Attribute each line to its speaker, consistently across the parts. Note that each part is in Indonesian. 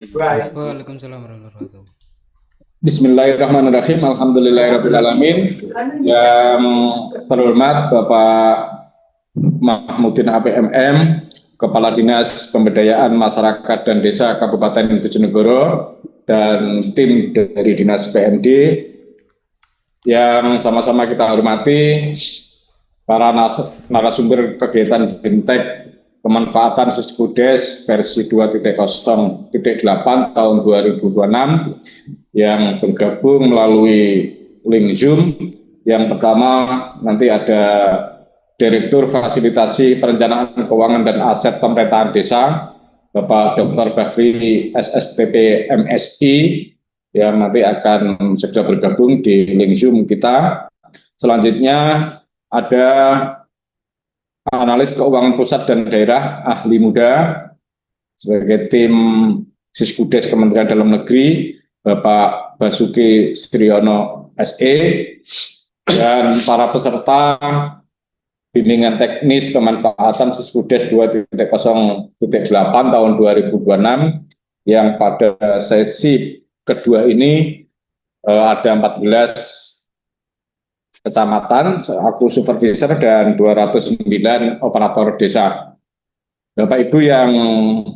Speaker 1: Waalaikumsalam warahmatullahi wabarakatuh.
Speaker 2: Bismillahirrahmanirrahim. Alhamdulillahirrahmanirrahim. Yang terhormat Bapak Mahmudin APMM, Kepala Dinas Pemberdayaan Masyarakat dan Desa Kabupaten Bojonegoro, dan tim dari Dinas PMD yang sama-sama kita hormati, para narasumber kegiatan BIMTEK pemanfaatan Siskudes versi 2.0.8 tahun 2026 yang bergabung melalui link Zoom. Yang pertama nanti ada Direktur Fasilitasi Perencanaan Keuangan dan Aset Pemerintahan Desa, Bapak Dr. Bahri SSTP MSI, yang nanti akan segera bergabung di link Zoom kita. Selanjutnya ada analis keuangan pusat dan daerah ahli muda sebagai tim Siskudes Kementerian Dalam Negeri, Bapak Basuki Striono SE, dan para peserta bimbingan teknis pemanfaatan Siskudes 2.0.8 tahun 2026 yang pada sesi kedua ini ada 14 kecamatan, aku supervisor, dan 209 operator desa. Bapak Ibu yang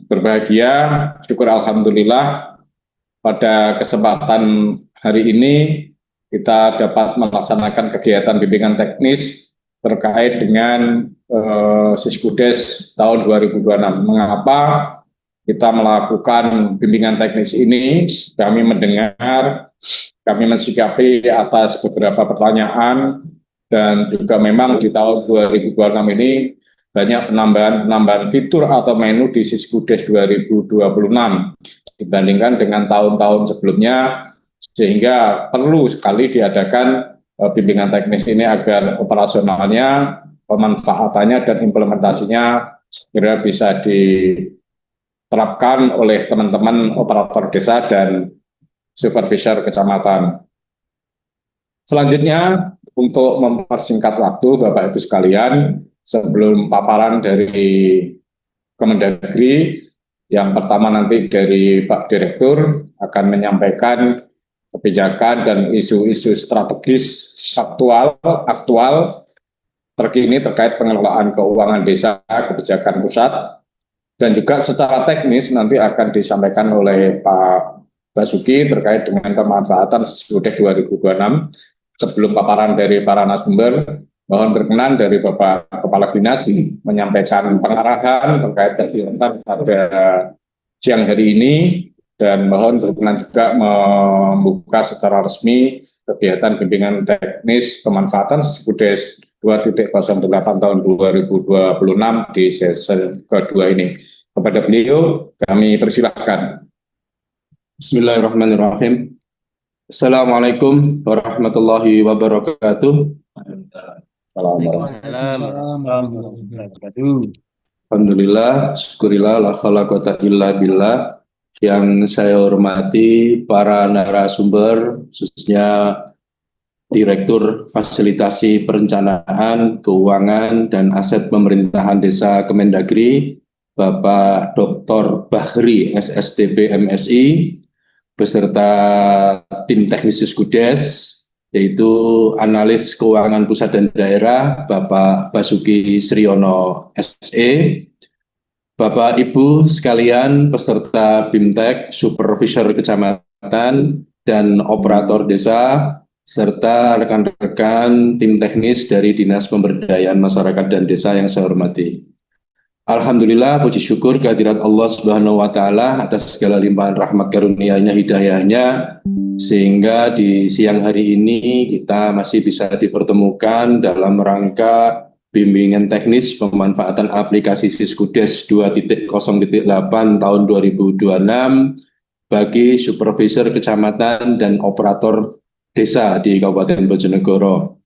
Speaker 2: berbahagia, syukur alhamdulillah pada kesempatan hari ini kita dapat melaksanakan kegiatan bimbingan teknis terkait dengan Siskudes tahun 2026. Mengapa kita melakukan bimbingan teknis ini? Kami mendengar, kami mensikapi atas beberapa pertanyaan, dan juga memang di tahun 2026 ini banyak penambahan fitur atau menu di Siskudes 2026 dibandingkan dengan tahun-tahun sebelumnya, sehingga perlu sekali diadakan bimbingan teknis ini agar operasionalnya, pemanfaatannya, dan implementasinya segera bisa diterapkan oleh teman-teman operator desa dan supervisor kecamatan. Selanjutnya, untuk mempersingkat waktu, Bapak Ibu sekalian, sebelum paparan dari Kemendagri, yang pertama nanti dari Pak Direktur akan menyampaikan kebijakan dan isu-isu strategis aktual terkini terkait pengelolaan keuangan desa, kebijakan pusat, dan juga secara teknis nanti akan disampaikan oleh Pak Basuki terkait dengan pemanfaatan Siskudes 2026. Sebelum paparan dari para narasumber, mohon berkenan dari Bapak Kepala Dinas menyampaikan pengarahan terkait kegiatan pada siang hari ini, dan mohon berkenan juga membuka secara resmi kegiatan bimbingan teknis pemanfaatan Siskudes 2.0.8 tahun 2026 di sesi kedua ini. Kepada beliau kami persilahkan.
Speaker 3: Bismillahirrahmanirrahim. Assalamualaikum warahmatullahi wabarakatuh. Alhamdulillah, syukurillah, la khala quwata illa billah. Yang saya hormati para narasumber, khususnya Direktur Fasilitasi Perencanaan, Keuangan, dan Aset Pemerintahan Desa Kemendagri, Bapak Dr. Bahri SSTP MSI, beserta tim teknis Siskudes, yaitu analis keuangan pusat dan daerah, Bapak Basuki Striono SE, Bapak Ibu sekalian peserta BIMTEK, supervisor kecamatan, dan operator desa, serta rekan-rekan tim teknis dari Dinas Pemberdayaan Masyarakat dan Desa yang saya hormati. Alhamdulillah, puji syukur kehadirat Allah Subhanahu wa Ta'ala atas segala limpahan rahmat karunia-Nya, hidayahnya, sehingga di siang hari ini kita masih bisa dipertemukan dalam rangka bimbingan teknis pemanfaatan aplikasi Siskudes 2.0.8 tahun 2026 bagi supervisor kecamatan dan operator desa di Kabupaten Bojonegoro.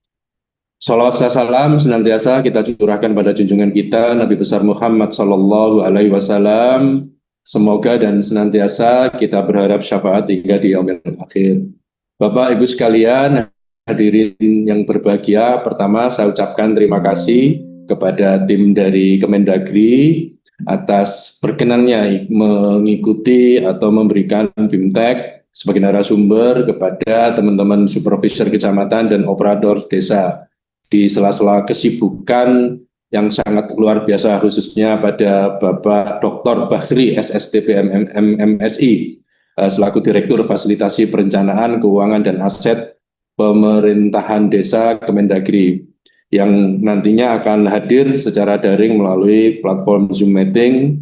Speaker 3: Salawat dan salam senantiasa kita curahkan pada junjungan kita Nabi besar Muhammad Sallallahu Alaihi Wasallam. Semoga dan senantiasa kita berharap syafaat hingga di yaumil akhir. Bapak Ibu sekalian, hadirin yang berbahagia, pertama saya ucapkan terima kasih kepada tim dari Kemendagri atas berkenannya mengikuti atau memberikan BIMTEK sebagai narasumber kepada teman-teman supervisor kecamatan dan operator desa di sela-sela kesibukan yang sangat luar biasa, khususnya pada Bapak Dr. Bahri SSTP MMSI selaku Direktur Fasilitasi Perencanaan, Keuangan dan Aset Pemerintahan Desa Kemendagri, yang nantinya akan hadir secara daring melalui platform Zoom Meeting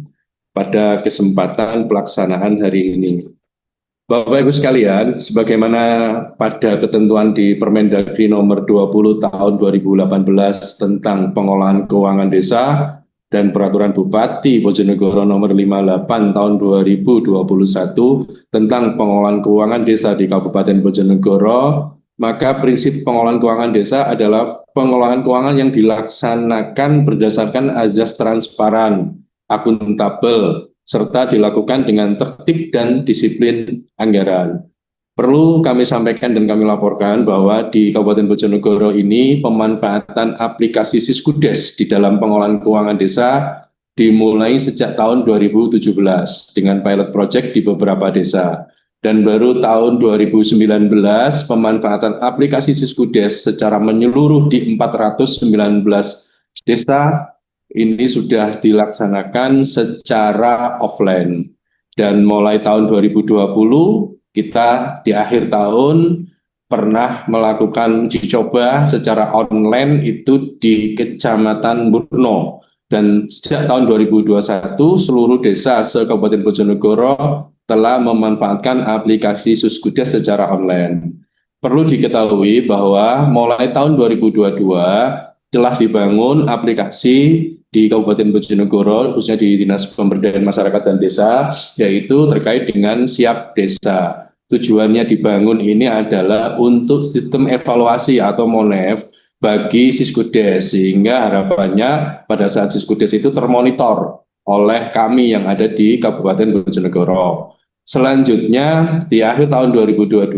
Speaker 3: pada kesempatan pelaksanaan hari ini. Bapak Ibu sekalian, sebagaimana pada ketentuan di Permendagri nomor 20 tahun 2018 tentang pengolahan keuangan desa dan peraturan Bupati Bojonegoro nomor 58 tahun 2021 tentang pengolahan keuangan desa di Kabupaten Bojonegoro, maka prinsip pengolahan keuangan desa adalah pengolahan keuangan yang dilaksanakan berdasarkan azas transparan, akuntabel, serta dilakukan dengan tertib dan disiplin anggaran. Perlu kami sampaikan dan kami laporkan bahwa di Kabupaten Bojonegoro ini pemanfaatan aplikasi Siskudes di dalam pengolahan keuangan desa dimulai sejak tahun 2017 dengan pilot project di beberapa desa. Dan baru tahun 2019 pemanfaatan aplikasi Siskudes secara menyeluruh di 419 desa ini sudah dilaksanakan secara offline. Dan mulai tahun 2020 kita di akhir tahun pernah melakukan uji coba secara online itu di Kecamatan Burno. Dan sejak tahun 2021 seluruh desa se-Kabupaten Bojonegoro telah memanfaatkan aplikasi Siskudes secara online. Perlu diketahui bahwa mulai tahun 2022 telah dibangun aplikasi di Kabupaten Bojonegoro, khususnya di Dinas Pemberdayaan Masyarakat dan Desa, yaitu terkait dengan Siap Desa. Tujuannya dibangun ini adalah untuk sistem evaluasi atau MONEV bagi Siskudes, sehingga harapannya pada saat Siskudes itu termonitor oleh kami yang ada di Kabupaten Bojonegoro. Selanjutnya, di akhir tahun 2022,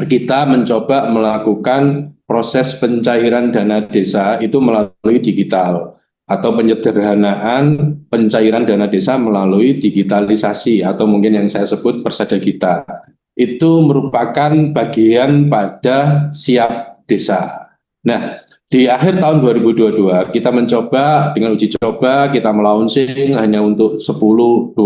Speaker 3: kita mencoba melakukan proses pencairan dana desa itu melalui digital, atau penyederhanaan pencairan dana desa melalui digitalisasi, atau mungkin yang saya sebut Persada Kita. Itu merupakan bagian pada Siap Desa. Nah, di akhir tahun 2022 kita mencoba dengan uji coba, kita melaunching hanya untuk 10-20,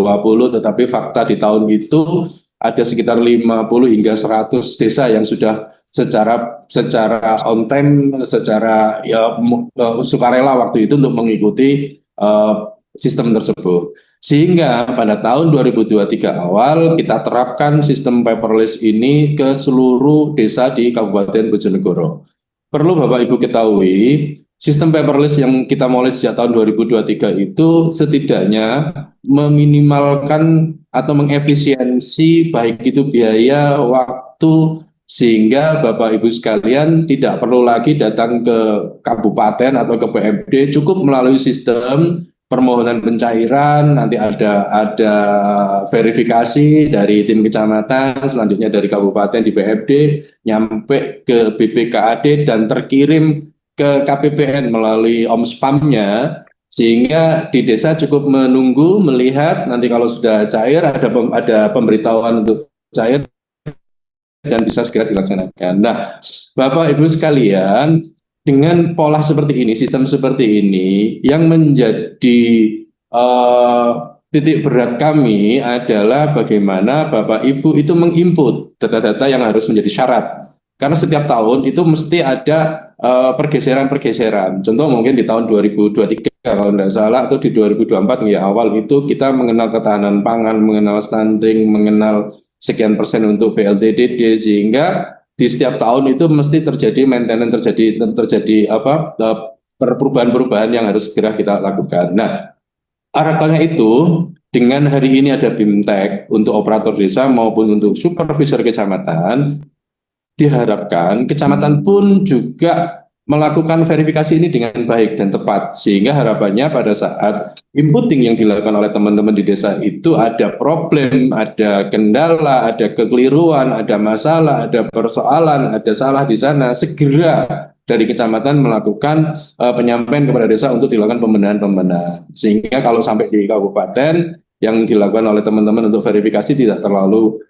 Speaker 3: tetapi fakta di tahun itu ada sekitar 50 hingga 100 desa yang sudah secara on time, secara sukarela waktu itu untuk mengikuti sistem tersebut. Sehingga pada tahun 2023 awal kita terapkan sistem paperless ini ke seluruh desa di Kabupaten Bojonegoro. Perlu Bapak Ibu ketahui, sistem paperless yang kita mulai sejak tahun 2023 itu setidaknya meminimalkan atau mengefisiensi baik itu biaya, waktu, sehingga Bapak Ibu sekalian tidak perlu lagi datang ke kabupaten atau ke PMD, cukup melalui sistem permohonan pencairan, nanti ada verifikasi dari tim kecamatan, selanjutnya dari kabupaten di PMD, nyampe ke BPKAD dan terkirim ke KPPN melalui OMSPAM-nya, sehingga di desa cukup menunggu, melihat, nanti kalau sudah cair ada pemberitahuan untuk cair dan bisa segera dilaksanakan. Nah, Bapak Ibu sekalian, dengan pola seperti ini, sistem seperti ini, yang menjadi titik berat kami adalah bagaimana Bapak Ibu itu menginput data-data yang harus menjadi syarat. Karena setiap tahun itu mesti ada pergeseran-pergeseran. Contoh mungkin di tahun 2023 kalau tidak salah, atau di 2024 ya awal itu kita mengenal ketahanan pangan, mengenal stunting, mengenal sekian persen untuk BLTDD, sehingga di setiap tahun itu mesti terjadi maintenance, terjadi perubahan-perubahan yang harus segera kita lakukan. Nah, karena itu dengan hari ini ada BIMTEK untuk operator desa maupun untuk supervisor kecamatan, diharapkan kecamatan pun juga melakukan verifikasi ini dengan baik dan tepat, sehingga harapannya pada saat inputting yang dilakukan oleh teman-teman di desa itu ada problem, ada kendala, ada kekeliruan, ada masalah, ada persoalan, ada salah di sana, segera dari kecamatan melakukan penyampaian kepada desa untuk dilakukan pembenahan. Sehingga kalau sampai di kabupaten yang dilakukan oleh teman-teman untuk verifikasi tidak terlalu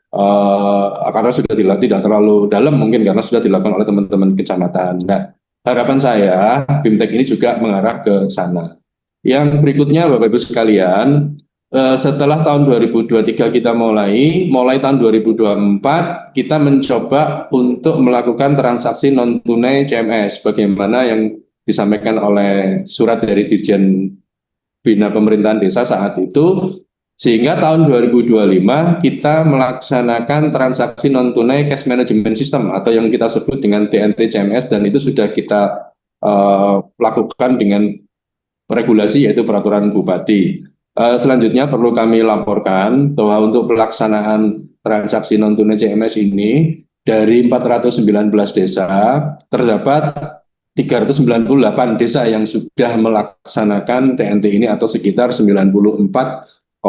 Speaker 3: karena sudah tidak terlalu dalam mungkin karena sudah dilakukan oleh teman-teman kecamatan. Nah, harapan saya BIMTEK ini juga mengarah ke sana. Yang berikutnya Bapak Ibu sekalian, setelah tahun 2023 kita mulai tahun 2024 kita mencoba untuk melakukan transaksi non tunai CMS, bagaimana yang disampaikan oleh surat dari Dirjen Bina Pemerintahan Desa saat itu, sehingga tahun 2025 kita melaksanakan transaksi non tunai cash management system atau yang kita sebut dengan TNT CMS, dan itu sudah kita lakukan dengan regulasi yaitu peraturan Bupati. Selanjutnya perlu kami laporkan bahwa untuk pelaksanaan transaksi non tunai CMS ini dari 419 desa terdapat 398 desa yang sudah melaksanakan TNT ini atau sekitar 94,99%.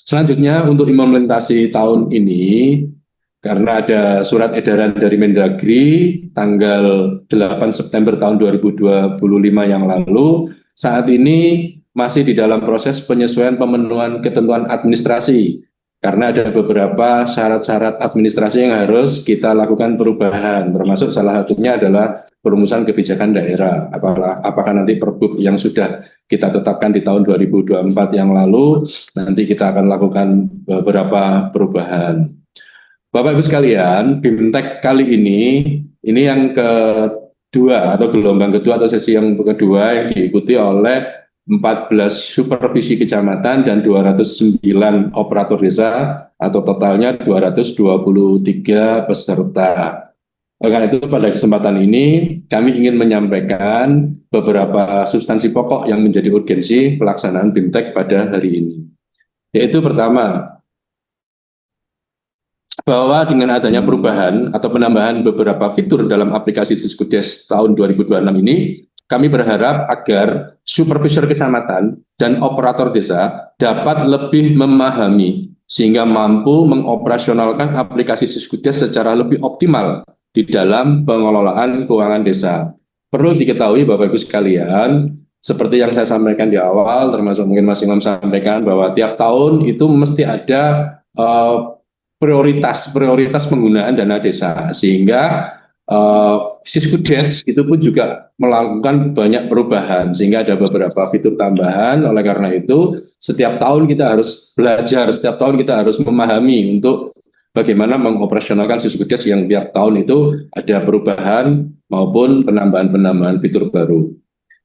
Speaker 3: Selanjutnya untuk implementasi tahun ini, karena ada surat edaran dari Mendagri tanggal 8 September tahun 2025 yang lalu, saat ini masih di dalam proses penyesuaian pemenuhan ketentuan administrasi. Karena ada beberapa syarat-syarat administrasi yang harus kita lakukan perubahan, termasuk salah satunya adalah perumusan kebijakan daerah. Apakah nanti Pergub yang sudah kita tetapkan di tahun 2024 yang lalu, nanti kita akan lakukan beberapa perubahan. Bapak Ibu sekalian, BIMTEK kali ini yang kedua atau gelombang kedua atau sesi yang kedua yang diikuti oleh 14 supervisi kecamatan dan 209 operator desa atau totalnya 223 peserta. Karena itu pada kesempatan ini kami ingin menyampaikan beberapa substansi pokok yang menjadi urgensi pelaksanaan BIMTEK pada hari ini. Yaitu pertama, bahwa dengan adanya perubahan atau penambahan beberapa fitur dalam aplikasi Siskudes tahun 2026 ini, kami berharap agar supervisor kecamatan dan operator desa dapat lebih memahami sehingga mampu mengoperasionalkan aplikasi Siskudes secara lebih optimal di dalam pengelolaan keuangan desa. Perlu diketahui Bapak Ibu sekalian, seperti yang saya sampaikan di awal, termasuk mungkin Mas Imam sampaikan bahwa tiap tahun itu mesti ada prioritas penggunaan dana desa, sehingga Siskudes itu pun juga melakukan banyak perubahan sehingga ada beberapa fitur tambahan. Oleh karena itu setiap tahun kita harus belajar, setiap tahun kita harus memahami untuk bagaimana mengoperasionalkan Siskudes yang tiap tahun itu ada perubahan maupun penambahan fitur baru.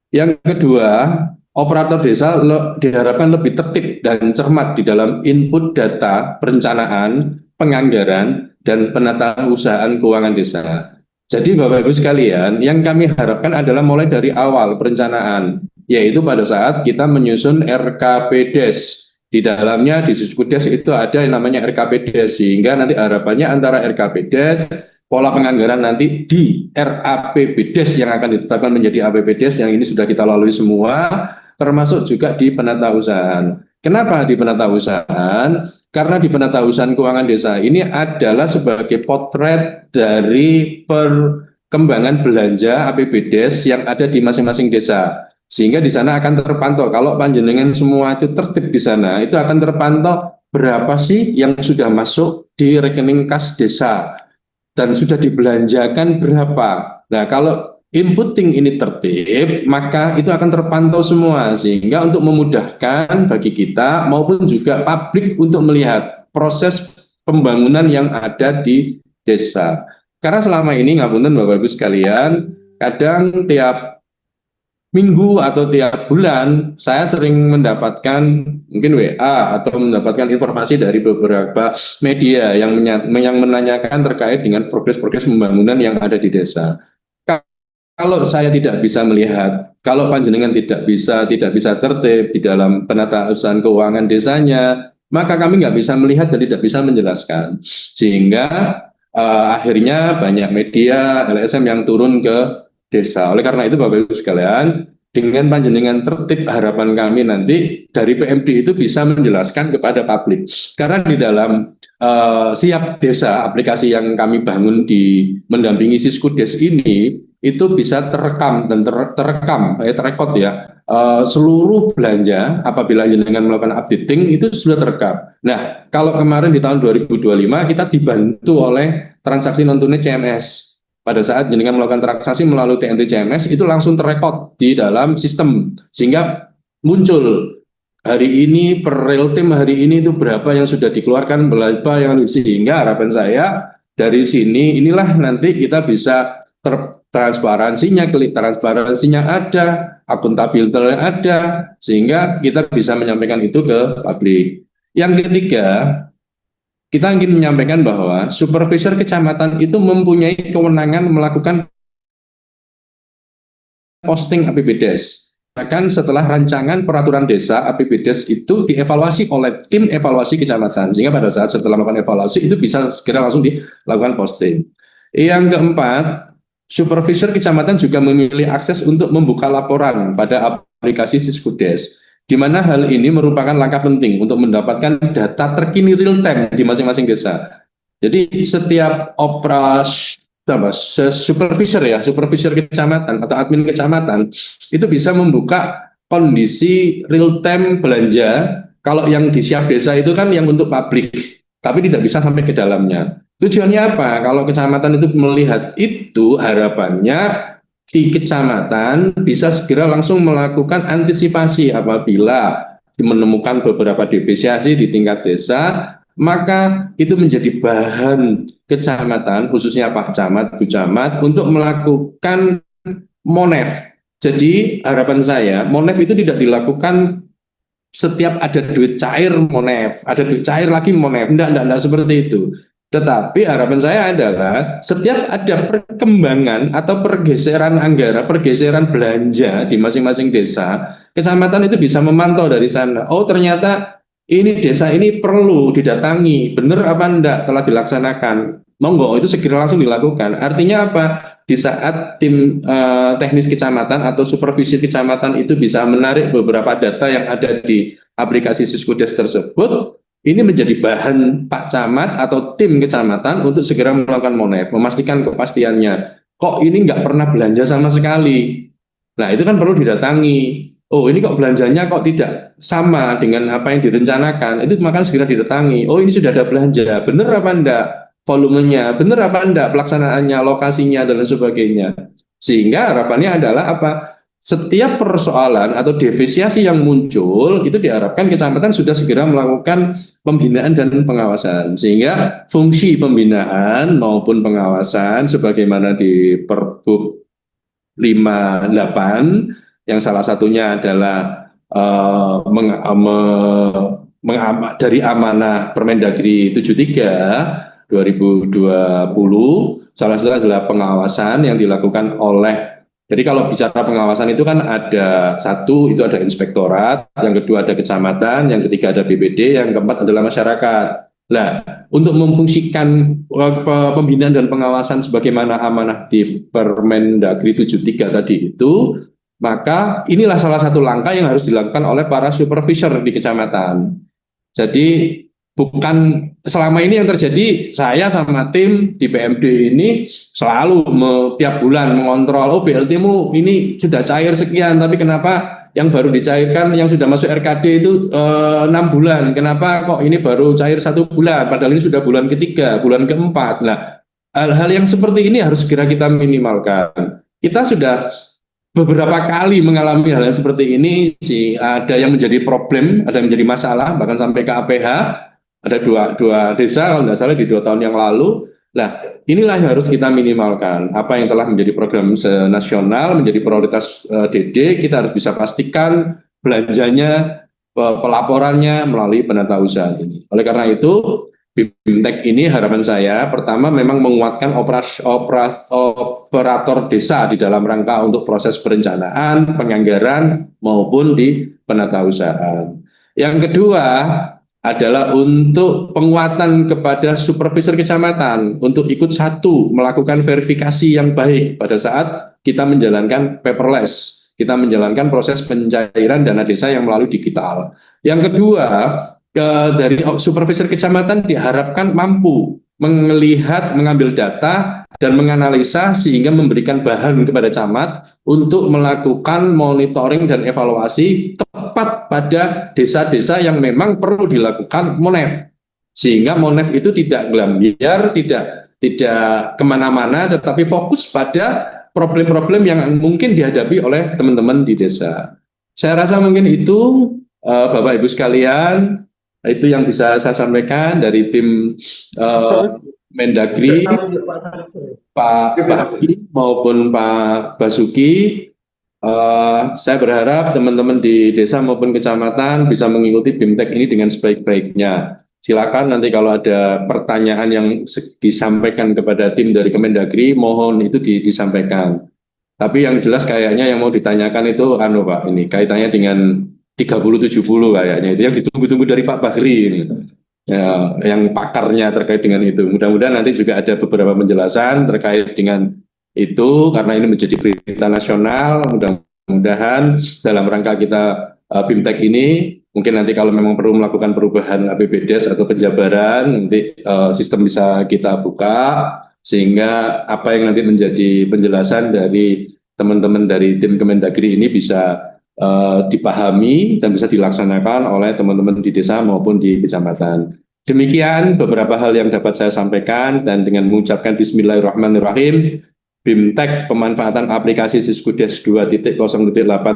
Speaker 3: Yang kedua, operator desa diharapkan lebih tertib dan cermat di dalam input data perencanaan, penganggaran, dan penatausahaan keuangan desa. Jadi Bapak Ibu sekalian, yang kami harapkan adalah mulai dari awal perencanaan, yaitu pada saat kita menyusun RKPDes. Di dalamnya di Siskudes itu ada yang namanya RKPDes, sehingga nanti harapannya antara RKPDes, pola penganggaran nanti di RAPBDes yang akan ditetapkan menjadi APBDes, yang ini sudah kita lalui semua, termasuk juga di penatausahaan. Kenapa di penatausahaan? Karena di penatausahaan keuangan desa ini adalah sebagai potret dari perkembangan belanja APBDes yang ada di masing-masing desa. Sehingga di sana akan terpantau, kalau panjenengan semua itu tertib di sana, itu akan terpantau berapa sih yang sudah masuk di rekening kas desa dan sudah dibelanjakan berapa. Nah, kalau inputting ini tertib, maka itu akan terpantau semua, sehingga untuk memudahkan bagi kita maupun juga publik untuk melihat proses pembangunan yang ada di desa. Karena selama ini, ngapunten Bapak Ibu sekalian, kadang tiap minggu atau tiap bulan saya sering mendapatkan mungkin WA atau mendapatkan informasi dari beberapa media yang menanyakan terkait dengan progres-progres pembangunan yang ada di desa. Kalau saya tidak bisa melihat, kalau panjenengan tidak bisa tertib di dalam penatausahaan keuangan desanya, maka kami nggak bisa melihat dan tidak bisa menjelaskan. Sehingga akhirnya banyak media LSM yang turun ke desa. Oleh karena itu Bapak Ibu sekalian, dengan panjenengan tertib, harapan kami nanti dari PMD itu bisa menjelaskan kepada publik. Karena di dalam Siap Desa, aplikasi yang kami bangun di mendampingi Siskudes ini, itu bisa terekam dan terekod ya, seluruh belanja apabila jenengan melakukan updating itu sudah terekam. Nah, kalau kemarin di tahun 2025 kita dibantu oleh transaksi non tunai CMS. Pada saat jenengan melakukan transaksi melalui TNT CMS itu langsung terekod di dalam sistem, sehingga muncul hari ini per real time hari ini itu berapa yang sudah dikeluarkan, berapa yang, sehingga harapan saya dari sini inilah nanti kita bisa transparansinya ada, akuntabilitasnya ada, sehingga kita bisa menyampaikan itu ke publik. Yang ketiga, kita ingin menyampaikan bahwa supervisor kecamatan itu mempunyai kewenangan melakukan posting APBDes. Bahkan setelah rancangan peraturan desa, APBDes itu dievaluasi oleh tim evaluasi kecamatan, sehingga pada saat setelah melakukan evaluasi itu bisa segera langsung dilakukan posting. Yang keempat, supervisor kecamatan juga memilih akses untuk membuka laporan pada aplikasi Siskudes, di mana hal ini merupakan langkah penting untuk mendapatkan data terkini real time di masing-masing desa. Jadi setiap supervisor kecamatan atau admin kecamatan itu bisa membuka kondisi real time belanja. Kalau yang di Siap Desa itu kan yang untuk publik, tapi tidak bisa sampai ke dalamnya. Tujuannya apa? Kalau kecamatan itu melihat itu, harapannya di kecamatan bisa segera langsung melakukan antisipasi apabila menemukan beberapa deviasi di tingkat desa, maka itu menjadi bahan kecamatan, khususnya Pak Camat, Bu Camat, untuk melakukan monef. Jadi harapan saya, monef itu tidak dilakukan setiap ada duit cair monef, ada duit cair lagi monef, enggak seperti itu. Tetapi harapan saya adalah setiap ada perkembangan atau pergeseran anggaran, pergeseran belanja di masing-masing desa, kecamatan itu bisa memantau dari sana. Oh, ternyata ini desa ini perlu didatangi, benar apa enggak telah dilaksanakan. Monggo itu segera langsung dilakukan. Artinya apa? Di saat tim teknis kecamatan atau supervisi kecamatan itu bisa menarik beberapa data yang ada di aplikasi Siskudes tersebut, ini menjadi bahan Pak Camat atau tim kecamatan untuk segera melakukan monef, memastikan kepastiannya. Kok ini nggak pernah belanja sama sekali? Nah, itu kan perlu didatangi. Oh, ini kok belanjanya kok tidak sama dengan apa yang direncanakan? Itu maka segera didatangi. Oh, ini sudah ada belanja. Benar apa enggak? Volumenya, benar apa enggak? Pelaksanaannya, lokasinya, dan lain sebagainya. Sehingga harapannya adalah apa? Setiap persoalan atau deviasi yang muncul itu diharapkan kecamatan sudah segera melakukan pembinaan dan pengawasan, sehingga fungsi pembinaan maupun pengawasan sebagaimana di Perbup 58 yang salah satunya adalah dari amanah Permendagri 73 2020, salah satunya adalah pengawasan yang dilakukan oleh. Jadi kalau bicara pengawasan itu kan ada satu, itu ada inspektorat, yang kedua ada kecamatan, yang ketiga ada BPD, yang keempat adalah masyarakat. Nah, untuk memfungsikan pembinaan dan pengawasan sebagaimana amanah di Permendagri 73 tadi itu, maka inilah salah satu langkah yang harus dilakukan oleh para supervisor di kecamatan. Jadi bukan selama ini yang terjadi, saya sama tim di PMD ini selalu tiap bulan mengontrol, oh BLT-mu ini sudah cair sekian, tapi kenapa yang baru dicairkan yang sudah masuk RKD itu 6 bulan, kenapa kok ini baru cair 1 bulan, padahal ini sudah bulan ketiga, bulan keempat. Nah, hal-hal yang seperti ini harus segera kita minimalkan. Kita sudah beberapa kali mengalami hal yang seperti ini sih, ada yang menjadi problem, ada yang menjadi masalah, bahkan sampai ke APH. Ada dua desa kalau tidak salah di 2 tahun yang lalu. Nah, inilah yang harus kita minimalkan. Apa yang telah menjadi program nasional, menjadi prioritas DD, kita harus bisa pastikan belanjanya, pelaporannya melalui penata usaha ini. Oleh karena itu, BIMTEK ini harapan saya pertama memang menguatkan operator desa di dalam rangka untuk proses perencanaan, penganggaran maupun di penata usahaan. Yang kedua adalah untuk penguatan kepada supervisor kecamatan untuk ikut satu melakukan verifikasi yang baik pada saat kita menjalankan paperless. kita menjalankan proses pencairan dana desa yang melalui digital. Yang kedua, dari supervisor kecamatan diharapkan mampu melihat, mengambil data, dan menganalisa sehingga memberikan bahan kepada camat untuk melakukan monitoring dan evaluasi tepat pada desa-desa yang memang perlu dilakukan MONEF. Sehingga MONEF itu tidak gelambiar, tidak kemana-mana, tetapi fokus pada problem-problem yang mungkin dihadapi oleh teman-teman di desa. Saya rasa mungkin itu, Bapak Ibu sekalian, itu yang bisa saya sampaikan dari tim Mendagri, Pak Habib maupun Pak Basuki. Saya berharap teman-teman di desa maupun kecamatan bisa mengikuti BIMTEK ini dengan sebaik-baiknya. Silakan nanti kalau ada pertanyaan yang disampaikan kepada tim dari Kemendagri, mohon itu disampaikan. Tapi yang jelas kayaknya yang mau ditanyakan itu Pak, ini kaitannya dengan 30-70 kayaknya itu yang ditunggu-tunggu dari Pak Bahri ini. Ya, yang pakarnya terkait dengan itu. Mudah-mudahan nanti juga ada beberapa penjelasan terkait dengan itu karena ini menjadi berita nasional. Mudah-mudahan dalam rangka kita BIMTEK ini mungkin nanti kalau memang perlu melakukan perubahan APBDes atau penjabaran, nanti sistem bisa kita buka, sehingga apa yang nanti menjadi penjelasan dari teman-teman dari tim Kemendagri ini bisa dipahami dan bisa dilaksanakan oleh teman-teman di desa maupun di kecamatan. Demikian beberapa hal yang dapat saya sampaikan, dan dengan mengucapkan Bismillahirrahmanirrahim, BIMTEK pemanfaatan aplikasi Siskudes 2.0.8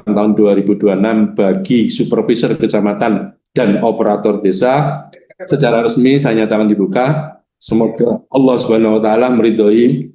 Speaker 3: tahun 2026 bagi supervisor kecamatan dan operator desa secara resmi saya nyatakan dibuka. Semoga Allah Subhanahu wa taala meridhoi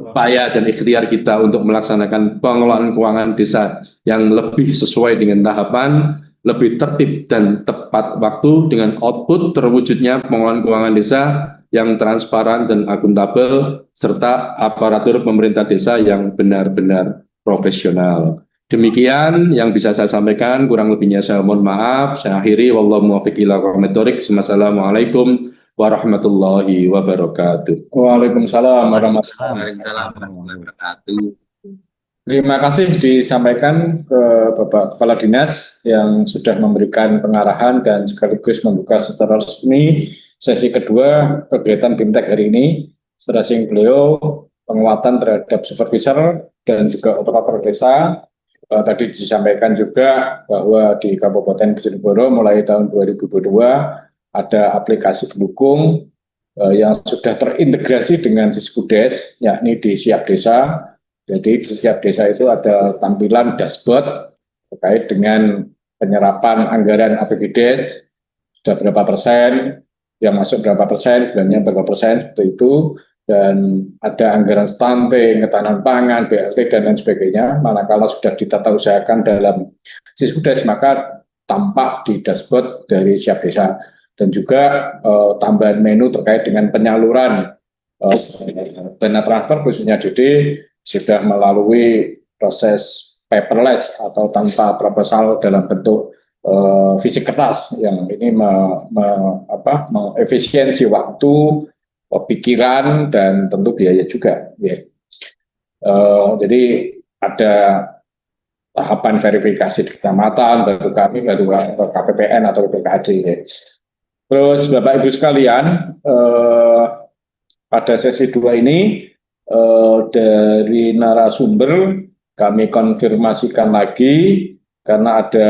Speaker 3: upaya dan ikhtiar kita untuk melaksanakan pengelolaan keuangan desa yang lebih sesuai dengan tahapan, lebih tertib dan tepat waktu, dengan output terwujudnya pengelolaan keuangan desa yang transparan dan akuntabel, serta aparatur pemerintah desa yang benar-benar profesional. Demikian yang bisa saya sampaikan, kurang lebihnya saya mohon maaf. Saya akhiri, wallahu muwaffiq ila aqwamit thoriq. Wassalamualaikum warahmatullahi wabarakatuh.
Speaker 2: Waalaikumsalam warahmatullahi wabarakatuh. Terima kasih disampaikan ke Bapak Kepala Dinas yang sudah memberikan pengarahan dan sekaligus membuka secara resmi sesi kedua kegiatan BIMTEK hari ini. Stressing beliau penguatan terhadap supervisor dan juga operator desa. Tadi disampaikan juga bahwa di Kabupaten Bojonegoro mulai tahun 2022 ada aplikasi pendukung yang sudah terintegrasi dengan Siskudes, yakni di Siap Desa. Jadi di Siap Desa itu ada tampilan dashboard terkait dengan penyerapan anggaran APBDes, sudah berapa persen, yang masuk berapa persen, belanjanya berapa persen, seperti itu. Dan ada anggaran stunting, ketahanan pangan, BLT, dan lain sebagainya. Manakala sudah ditata usahakan dalam Siskudes, maka tampak di dashboard dari Siap Desa. Dan juga tambahan menu terkait dengan penyaluran dana transfer khususnya DD sudah melalui proses paperless atau tanpa proposal dalam bentuk fisik kertas, yang ini mengefisiensi waktu, pikiran, dan tentu biaya juga. Ya. Jadi ada tahapan verifikasi di kecamatan, baru kami, baru KPPN atau BPKD. Ya. Terus Bapak Ibu sekalian, pada sesi 2 ini dari narasumber kami konfirmasikan lagi, karena ada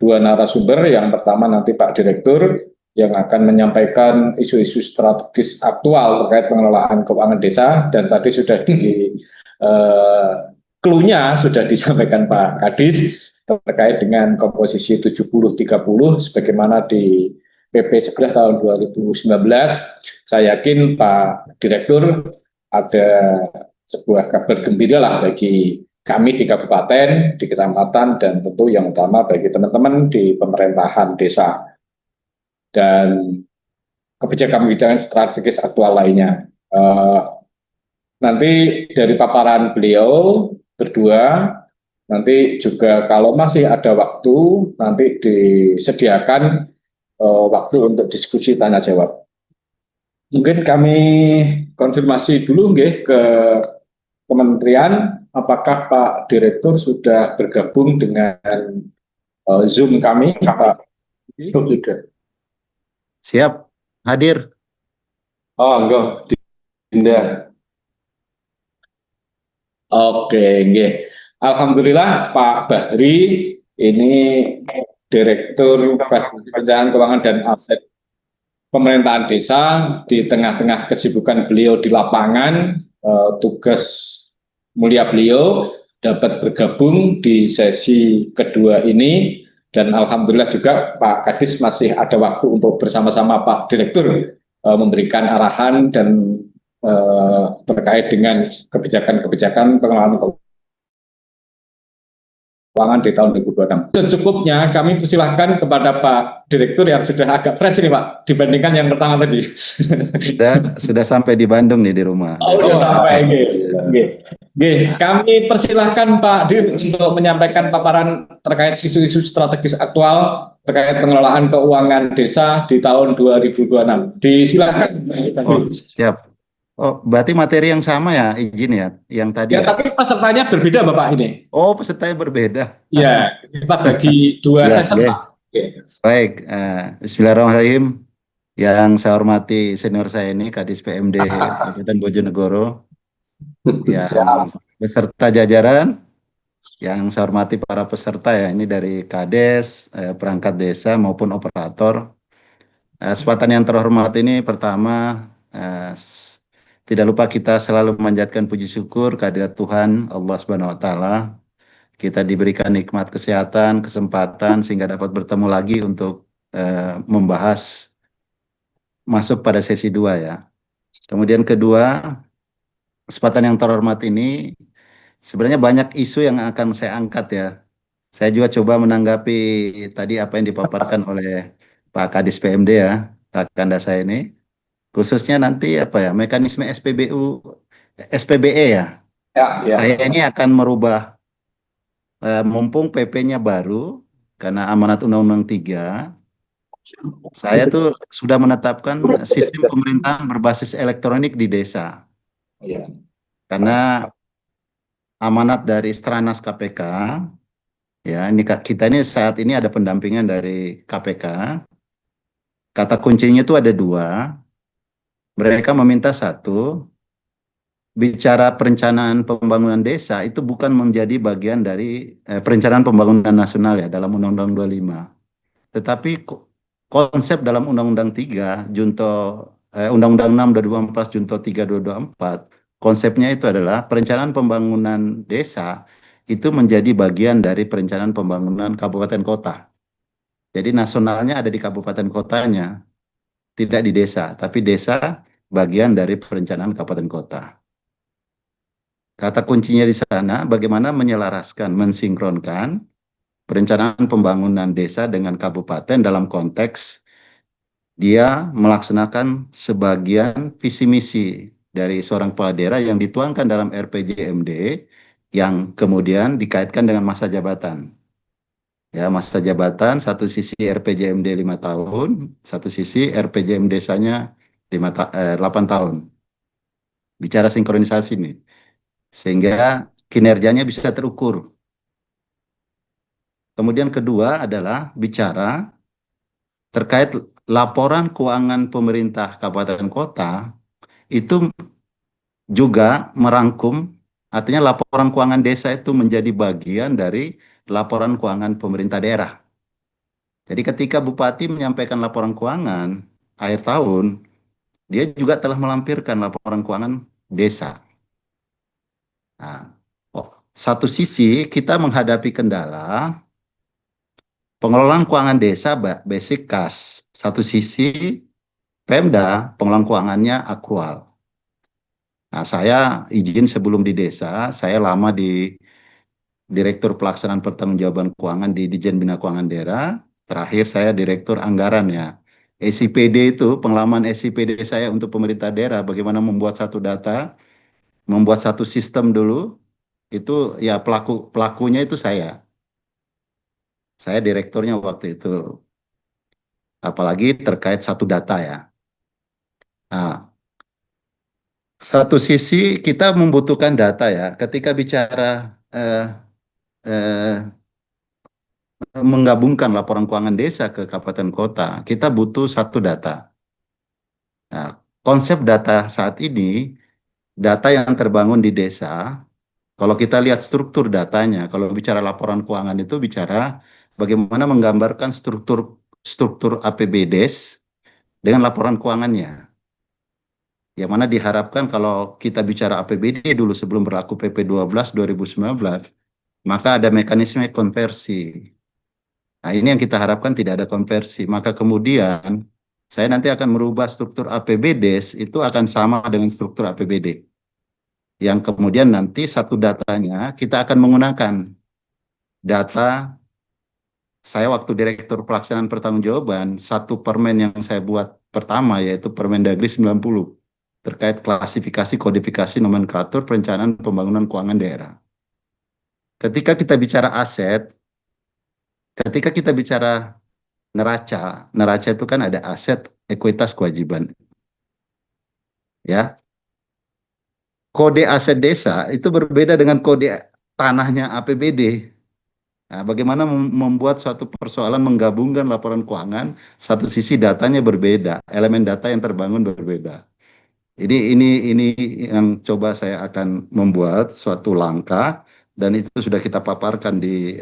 Speaker 2: 2 narasumber. Yang pertama nanti Pak Direktur yang akan menyampaikan isu-isu strategis aktual terkait pengelolaan keuangan desa, dan tadi sudah clue-nya sudah disampaikan Pak Kadis terkait dengan komposisi 70-30 sebagaimana di PP 11 tahun 2019. Saya yakin Pak Direktur ada sebuah kabar gembira lah bagi kami di kabupaten, di kecamatan, dan tentu yang utama bagi teman-teman di pemerintahan desa dan kebijakan-kebijakan strategis aktual lainnya. Nanti dari paparan beliau berdua, nanti juga kalau masih ada waktu, nanti disediakan waktu untuk diskusi tanya jawab. Mungkin kami konfirmasi dulu ke Kementerian, apakah Pak Direktur sudah bergabung dengan Zoom kami, Pak?
Speaker 3: Oh, tidak.
Speaker 1: Siap, hadir.
Speaker 3: Oh, enggak. Tidak.
Speaker 2: Oke, nggih. Alhamdulillah Pak Bahri ini Direktur Fasilitasi Perencanaan Keuangan dan Aset Pemerintahan Desa. Di tengah-tengah kesibukan beliau di lapangan, tugas mulia beliau dapat bergabung di sesi kedua ini, dan alhamdulillah juga Pak Kadis masih ada waktu untuk bersama-sama Pak Direktur memberikan arahan dan terkait dengan kebijakan-kebijakan pengelolaan keuangan di tahun 2026. Secukupnya kami persilahkan kepada Pak Direktur yang sudah agak fresh ini Pak, dibandingkan yang pertama tadi.
Speaker 1: Sudah sampai di Bandung nih di rumah.
Speaker 2: Oh,
Speaker 1: Jadi,
Speaker 2: sudah sampai.
Speaker 1: ya.
Speaker 2: Kami persilahkan Pak Dir untuk menyampaikan paparan terkait isu-isu strategis aktual terkait pengelolaan keuangan desa di tahun 2026. Disilakan.
Speaker 1: Oh, siap. Oh, berarti materi yang sama ya, izin ya, yang tadi
Speaker 2: Ya,
Speaker 1: ya.
Speaker 2: tapi pesertanya berbeda Bapak ini.
Speaker 1: Oh, pesertanya berbeda.
Speaker 2: Ya, kita bagi dua
Speaker 1: Ya,
Speaker 2: sesi
Speaker 1: ya.
Speaker 2: Pak. Oke.
Speaker 1: Baik, Bismillahirrahmanirrahim. Yang saya hormati senior saya ini, Kadis PMD Kabupaten Bojonegoro, yang beserta jajaran, yang saya hormati para peserta ya, ini dari Kades, perangkat desa maupun operator. Kesempatan yang terhormat ini pertama, tidak lupa kita selalu memanjatkan puji syukur kehadirat Tuhan Allah Subhanahu wa taala. Kita diberikan nikmat kesehatan, kesempatan sehingga dapat bertemu lagi untuk membahas masuk pada sesi 2 ya. Kemudian kedua, kesempatan yang terhormat ini sebenarnya banyak isu yang akan saya angkat ya. Saya juga coba menanggapi tadi apa yang dipaparkan oleh Pak Kadis PMD ya, Pak Kanda saya ini. Khususnya nanti apa ya, mekanisme SPBE ya.
Speaker 3: Ya.
Speaker 1: Saya ini akan merubah, mumpung PP-nya baru, karena amanat Undang-Undang 3, saya tuh sudah menetapkan sistem pemerintahan berbasis elektronik di desa.
Speaker 3: Ya.
Speaker 1: Karena amanat dari Stranas KPK, ya ini kita ini saat ini ada pendampingan dari KPK. Kata kuncinya itu ada 2. Mereka meminta 1, bicara perencanaan pembangunan desa itu bukan menjadi bagian dari perencanaan pembangunan nasional ya dalam Undang-Undang 25. Tetapi konsep dalam Undang-Undang 3, Undang-Undang 6 2014, Junto 3 2024, konsepnya itu adalah perencanaan pembangunan desa itu menjadi bagian dari perencanaan pembangunan kabupaten kota. Jadi nasionalnya ada di kabupaten kotanya, tidak di desa, tapi desa bagian dari perencanaan kabupaten kota. Kata kuncinya di sana bagaimana menyelaraskan, mensinkronkan perencanaan pembangunan desa dengan kabupaten dalam konteks dia melaksanakan sebagian visi misi dari seorang kepala daerah yang dituangkan dalam RPJMD yang kemudian dikaitkan dengan masa jabatan. Ya, masa jabatan satu sisi RPJMD 5 tahun, satu sisi RPJM desanya 8 tahun. Bicara sinkronisasi nih. Sehingga kinerjanya bisa terukur. Kemudian kedua adalah bicara terkait laporan keuangan pemerintah kabupaten kota itu juga merangkum, artinya laporan keuangan desa itu menjadi bagian dari laporan keuangan pemerintah daerah. Jadi ketika bupati menyampaikan laporan keuangan akhir tahun, dia juga telah melampirkan laporan keuangan desa. Nah, satu sisi kita menghadapi kendala pengelolaan keuangan desa basic kas. Satu sisi Pemda pengelolaan keuangannya akrual. Nah, saya izin sebelum di desa, saya lama di Direktur Pelaksanaan Pertanggungjawaban Keuangan di Dijen Bina Keuangan Daerah. Terakhir saya Direktur Anggaran ya. SIPD itu, pengalaman SIPD saya untuk pemerintah daerah, bagaimana membuat satu data, membuat satu sistem dulu, itu ya pelakunya itu saya. Saya direkturnya waktu itu. Apalagi terkait satu data ya. Nah, Satu sisi kita membutuhkan data ya. Ketika bicara eh, menggabungkan laporan keuangan desa ke kabupaten kota, kita butuh satu data. Nah, konsep data saat ini, data yang terbangun di desa, kalau kita lihat struktur datanya, kalau bicara laporan keuangan itu bicara bagaimana menggambarkan struktur struktur APBDes dengan laporan keuangannya. Yang mana diharapkan kalau kita bicara APBD dulu sebelum berlaku PP 12 2019, maka ada mekanisme konversi. Nah, ini yang kita harapkan tidak ada konversi. Maka kemudian saya nanti akan merubah struktur APBDes itu akan sama dengan struktur APBD. Yang kemudian nanti satu datanya kita akan menggunakan data saya waktu Direktur Pelaksanaan Pertanggungjawaban, satu permen yang saya buat pertama yaitu Permendagri 90 terkait klasifikasi kodifikasi nomenklatur perencanaan pembangunan keuangan daerah. Ketika kita bicara aset, ketika kita bicara neraca itu kan ada aset, ekuitas, kewajiban. Ya, kode aset desa itu berbeda dengan kode tanahnya APBD. Nah, bagaimana membuat suatu persoalan menggabungkan laporan keuangan, satu sisi datanya berbeda, elemen data yang terbangun berbeda. Ini yang coba saya akan membuat suatu langkah dan itu sudah kita paparkan di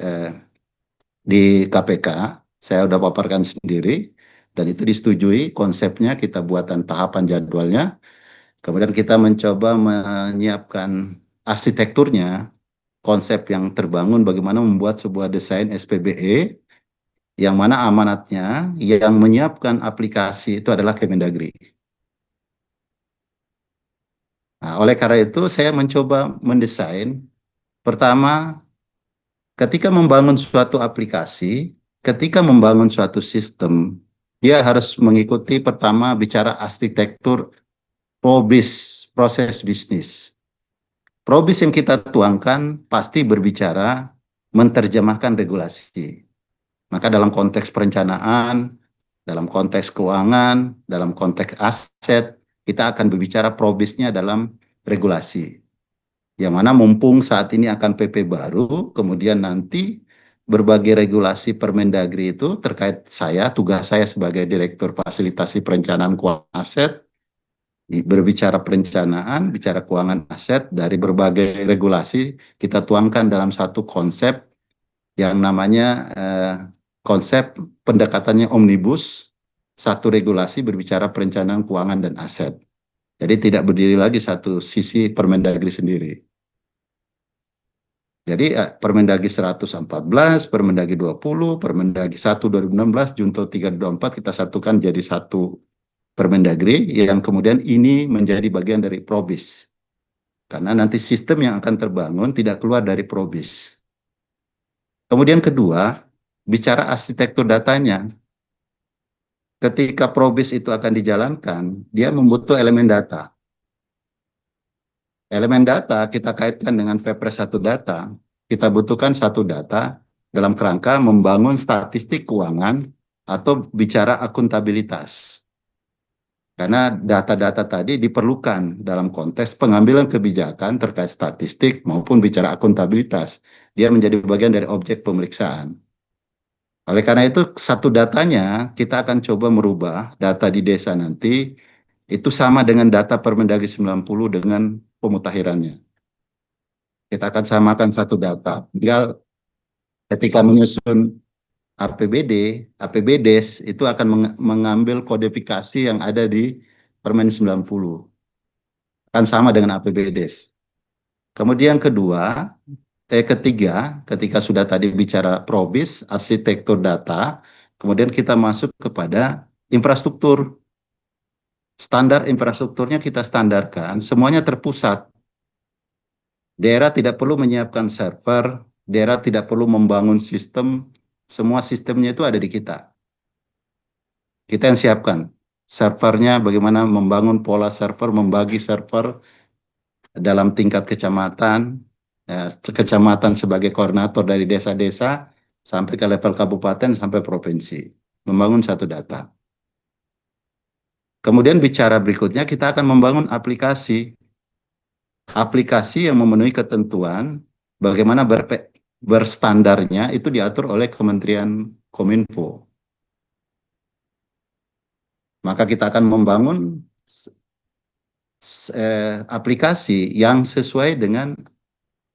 Speaker 1: KPK. Saya sudah paparkan sendiri dan itu disetujui konsepnya, kita buatan tahapan jadwalnya. Kemudian kita mencoba menyiapkan arsitekturnya, konsep yang terbangun bagaimana membuat sebuah desain SPBE yang mana amanatnya yang menyiapkan aplikasi itu adalah Kemendagri. Nah, oleh karena itu saya mencoba mendesain, pertama, ketika membangun suatu aplikasi, ketika membangun suatu sistem, dia harus mengikuti pertama bicara arsitektur PROBIS, proses bisnis. PROBIS yang kita tuangkan pasti berbicara menerjemahkan regulasi. Maka dalam konteks perencanaan, dalam konteks keuangan, dalam konteks aset, kita akan berbicara PROBIS-nya dalam regulasi. Yang mana mumpung saat ini akan PP baru, kemudian nanti berbagai regulasi Permendagri itu terkait saya, tugas saya sebagai Direktur Fasilitasi Perencanaan Keuangan Aset, berbicara perencanaan, bicara keuangan aset, dari berbagai regulasi, kita tuangkan dalam satu konsep yang namanya konsep pendekatannya omnibus, satu regulasi berbicara perencanaan keuangan dan aset. Jadi tidak berdiri lagi satu sisi Permendagri sendiri. Jadi Permendagri 114, Permendagri 20, Permendagri 1 2016, Junto 324 kita satukan jadi satu Permendagri yang kemudian ini menjadi bagian dari PROBIS. Karena nanti sistem yang akan terbangun tidak keluar dari PROBIS. Kemudian kedua, bicara arsitektur datanya. Ketika PROBIS itu akan dijalankan, dia membutuhkan elemen data. Elemen data kita kaitkan dengan Perpres 1 data. Kita butuhkan satu data dalam kerangka membangun statistik keuangan atau bicara akuntabilitas. Karena data-data tadi diperlukan dalam konteks pengambilan kebijakan terkait statistik maupun bicara akuntabilitas. Dia menjadi bagian dari objek pemeriksaan. Oleh karena itu, satu datanya kita akan coba merubah data di desa nanti itu sama dengan data Permendagri 90 dengan pemutakhirannya. Kita akan samakan satu data. Tinggal ketika menyusun APBD, APBDes itu akan mengambil kodifikasi yang ada di Permen 90. Akan sama dengan APBDes. Kemudian ketiga, ketika sudah tadi bicara PROBIS, arsitektur data, kemudian kita masuk kepada infrastruktur. Standar infrastrukturnya kita standarkan, semuanya terpusat. Daerah tidak perlu menyiapkan server, daerah tidak perlu membangun sistem, semua sistemnya itu ada di kita. Kita yang siapkan servernya, bagaimana membangun pola server, membagi server dalam tingkat kecamatan, kecamatan sebagai koordinator dari desa-desa, sampai ke level kabupaten, sampai provinsi. Membangun satu data. Kemudian bicara berikutnya, kita akan membangun aplikasi. aplikasi yang memenuhi ketentuan bagaimana berstandarnya itu diatur oleh Kementerian Kominfo. Maka kita akan membangun aplikasi yang sesuai dengan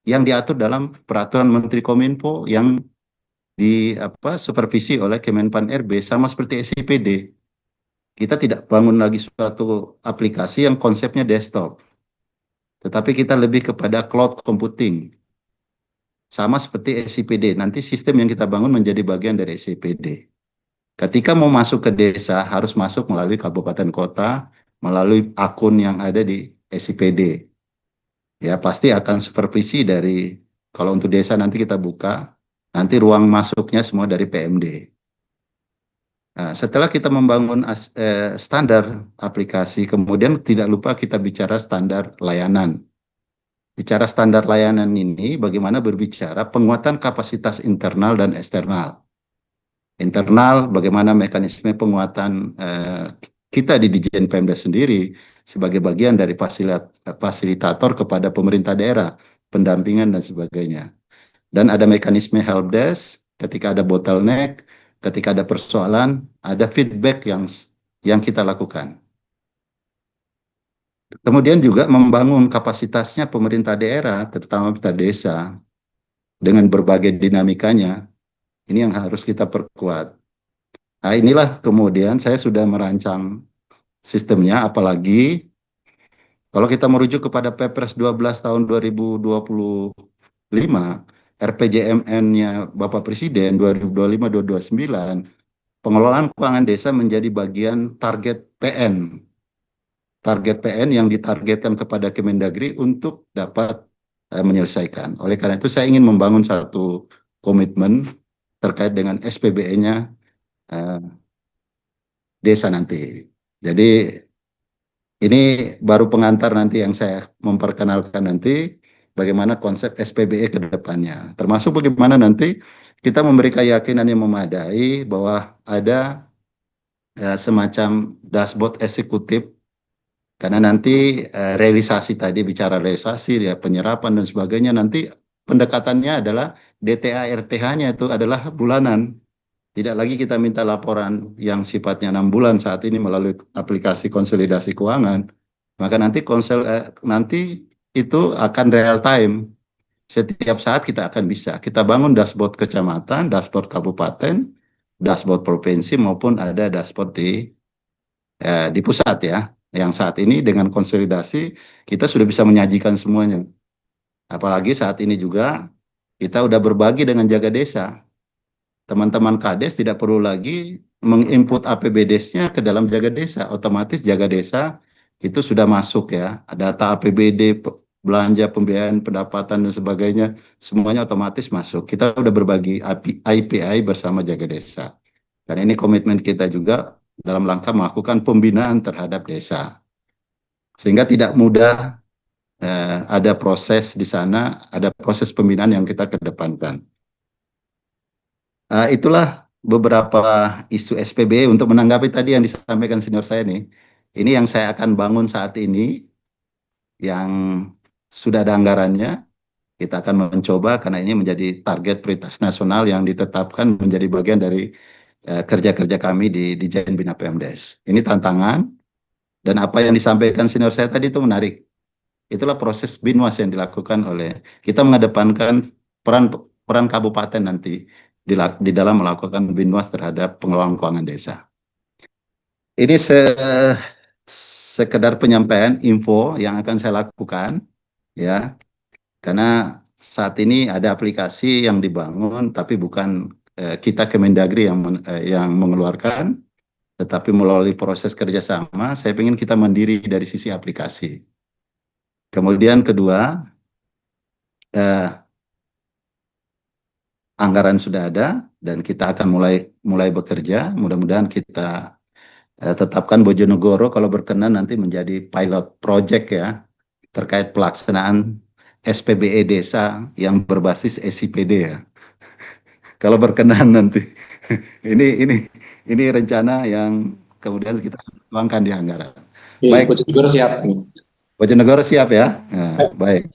Speaker 1: yang diatur dalam peraturan Menteri Kominfo yang supervisi oleh Kemenpan RB, sama seperti SIPD. Kita tidak bangun lagi suatu aplikasi yang konsepnya desktop, tetapi kita lebih kepada cloud computing. Sama seperti SIPD, nanti sistem yang kita bangun menjadi bagian dari SIPD. Ketika mau masuk ke desa, harus masuk melalui kabupaten kota, melalui akun yang ada di SIPD. Ya, pasti akan supervisi dari, kalau untuk desa nanti kita buka, nanti ruang masuknya semua dari PMD. Nah, setelah kita membangun standar aplikasi, kemudian tidak lupa kita bicara standar layanan. Bicara standar layanan ini, bagaimana berbicara penguatan kapasitas internal dan eksternal. Internal, bagaimana mekanisme penguatan kita di Dijen Pemda sendiri sebagai bagian dari fasilitator kepada pemerintah daerah, pendampingan dan sebagainya. Dan ada mekanisme helpdesk ketika ada bottleneck, ketika ada persoalan, ada feedback yang kita lakukan. Kemudian juga membangun kapasitasnya pemerintah daerah, terutama pemerintah desa, dengan berbagai dinamikanya, ini yang harus kita perkuat. Nah, inilah kemudian saya sudah merancang sistemnya, apalagi kalau kita merujuk kepada Perpres 12 tahun 2025, RPJMN-nya Bapak Presiden 2025-2029, pengelolaan keuangan desa menjadi bagian target PN. Target PN yang ditargetkan kepada Kemendagri untuk dapat menyelesaikan. Oleh karena itu saya ingin membangun satu komitmen terkait dengan SPBE-nya desa nanti. Jadi ini baru pengantar nanti yang saya memperkenalkan nanti bagaimana konsep SPBE ke depannya. Termasuk bagaimana nanti kita memberi keyakinan yang memadai bahwa ada semacam dashboard eksekutif, karena nanti realisasi tadi bicara realisasi, ya penyerapan dan sebagainya, nanti pendekatannya adalah DTA RTH-nya itu adalah bulanan. Tidak lagi kita minta laporan yang sifatnya 6 bulan saat ini melalui aplikasi konsolidasi keuangan. Maka nanti itu akan real time. Setiap saat kita akan bisa. Kita bangun dashboard kecamatan, dashboard kabupaten, dashboard provinsi, maupun ada dashboard di pusat ya. Yang saat ini dengan konsolidasi kita sudah bisa menyajikan semuanya. Apalagi saat ini juga kita udah berbagi dengan jaga desa. Teman-teman Kades tidak perlu lagi menginput APBDes-nya ke dalam jaga desa. Otomatis jaga desa itu sudah masuk ya. Data APBD, belanja, pembiayaan, pendapatan dan sebagainya, semuanya otomatis masuk. Kita udah berbagi IPI bersama jaga desa. Dan ini komitmen kita juga dalam rangka melakukan pembinaan terhadap desa. Sehingga tidak mudah ada proses di sana, ada proses pembinaan yang kita kedepankan. Itulah beberapa isu SPB untuk menanggapi tadi yang disampaikan senior saya nih. Ini yang saya akan bangun saat ini, yang sudah ada anggarannya. Kita akan mencoba karena ini menjadi target prioritas nasional yang ditetapkan menjadi bagian dari kerja-kerja kami di Dijen Bina Pemdes. Ini tantangan, dan apa yang disampaikan senior saya tadi itu menarik. Itulah proses Binwas yang dilakukan oleh kita, mengedepankan peran kabupaten nanti di dalam melakukan Binwas terhadap pengelolaan keuangan desa. Ini sekedar penyampaian info yang akan saya lakukan ya, karena saat ini ada aplikasi yang dibangun tapi bukan kita Kemendagri yang mengeluarkan, tetapi melalui proses kerjasama. Saya ingin kita mandiri dari sisi aplikasi. Kemudian kedua, anggaran sudah ada dan kita akan mulai bekerja. Mudah-mudahan kita tetapkan Bojonegoro kalau berkenan nanti menjadi pilot project ya, terkait pelaksanaan SPBE desa yang berbasis SIPD ya. Kalau berkenan nanti. ini rencana yang kemudian kita tuangkan di anggaran.
Speaker 3: Baik, Coach juga siap.
Speaker 1: Bojonegoro siap ya. Nah, baik.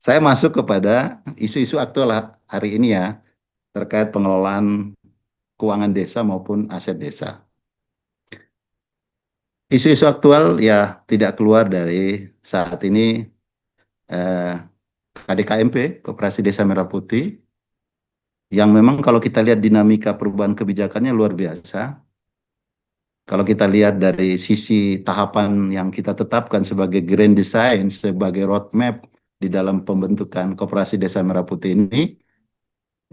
Speaker 1: Saya masuk kepada isu-isu aktual hari ini ya, terkait pengelolaan keuangan desa maupun aset desa. Isu-isu aktual ya tidak keluar dari saat ini eh, KDKMP, Koperasi Desa Merah Putih, yang memang kalau kita lihat dinamika perubahan kebijakannya luar biasa. Kalau kita lihat dari sisi tahapan yang kita tetapkan sebagai grand design, sebagai roadmap di dalam pembentukan Koperasi Desa Merah Putih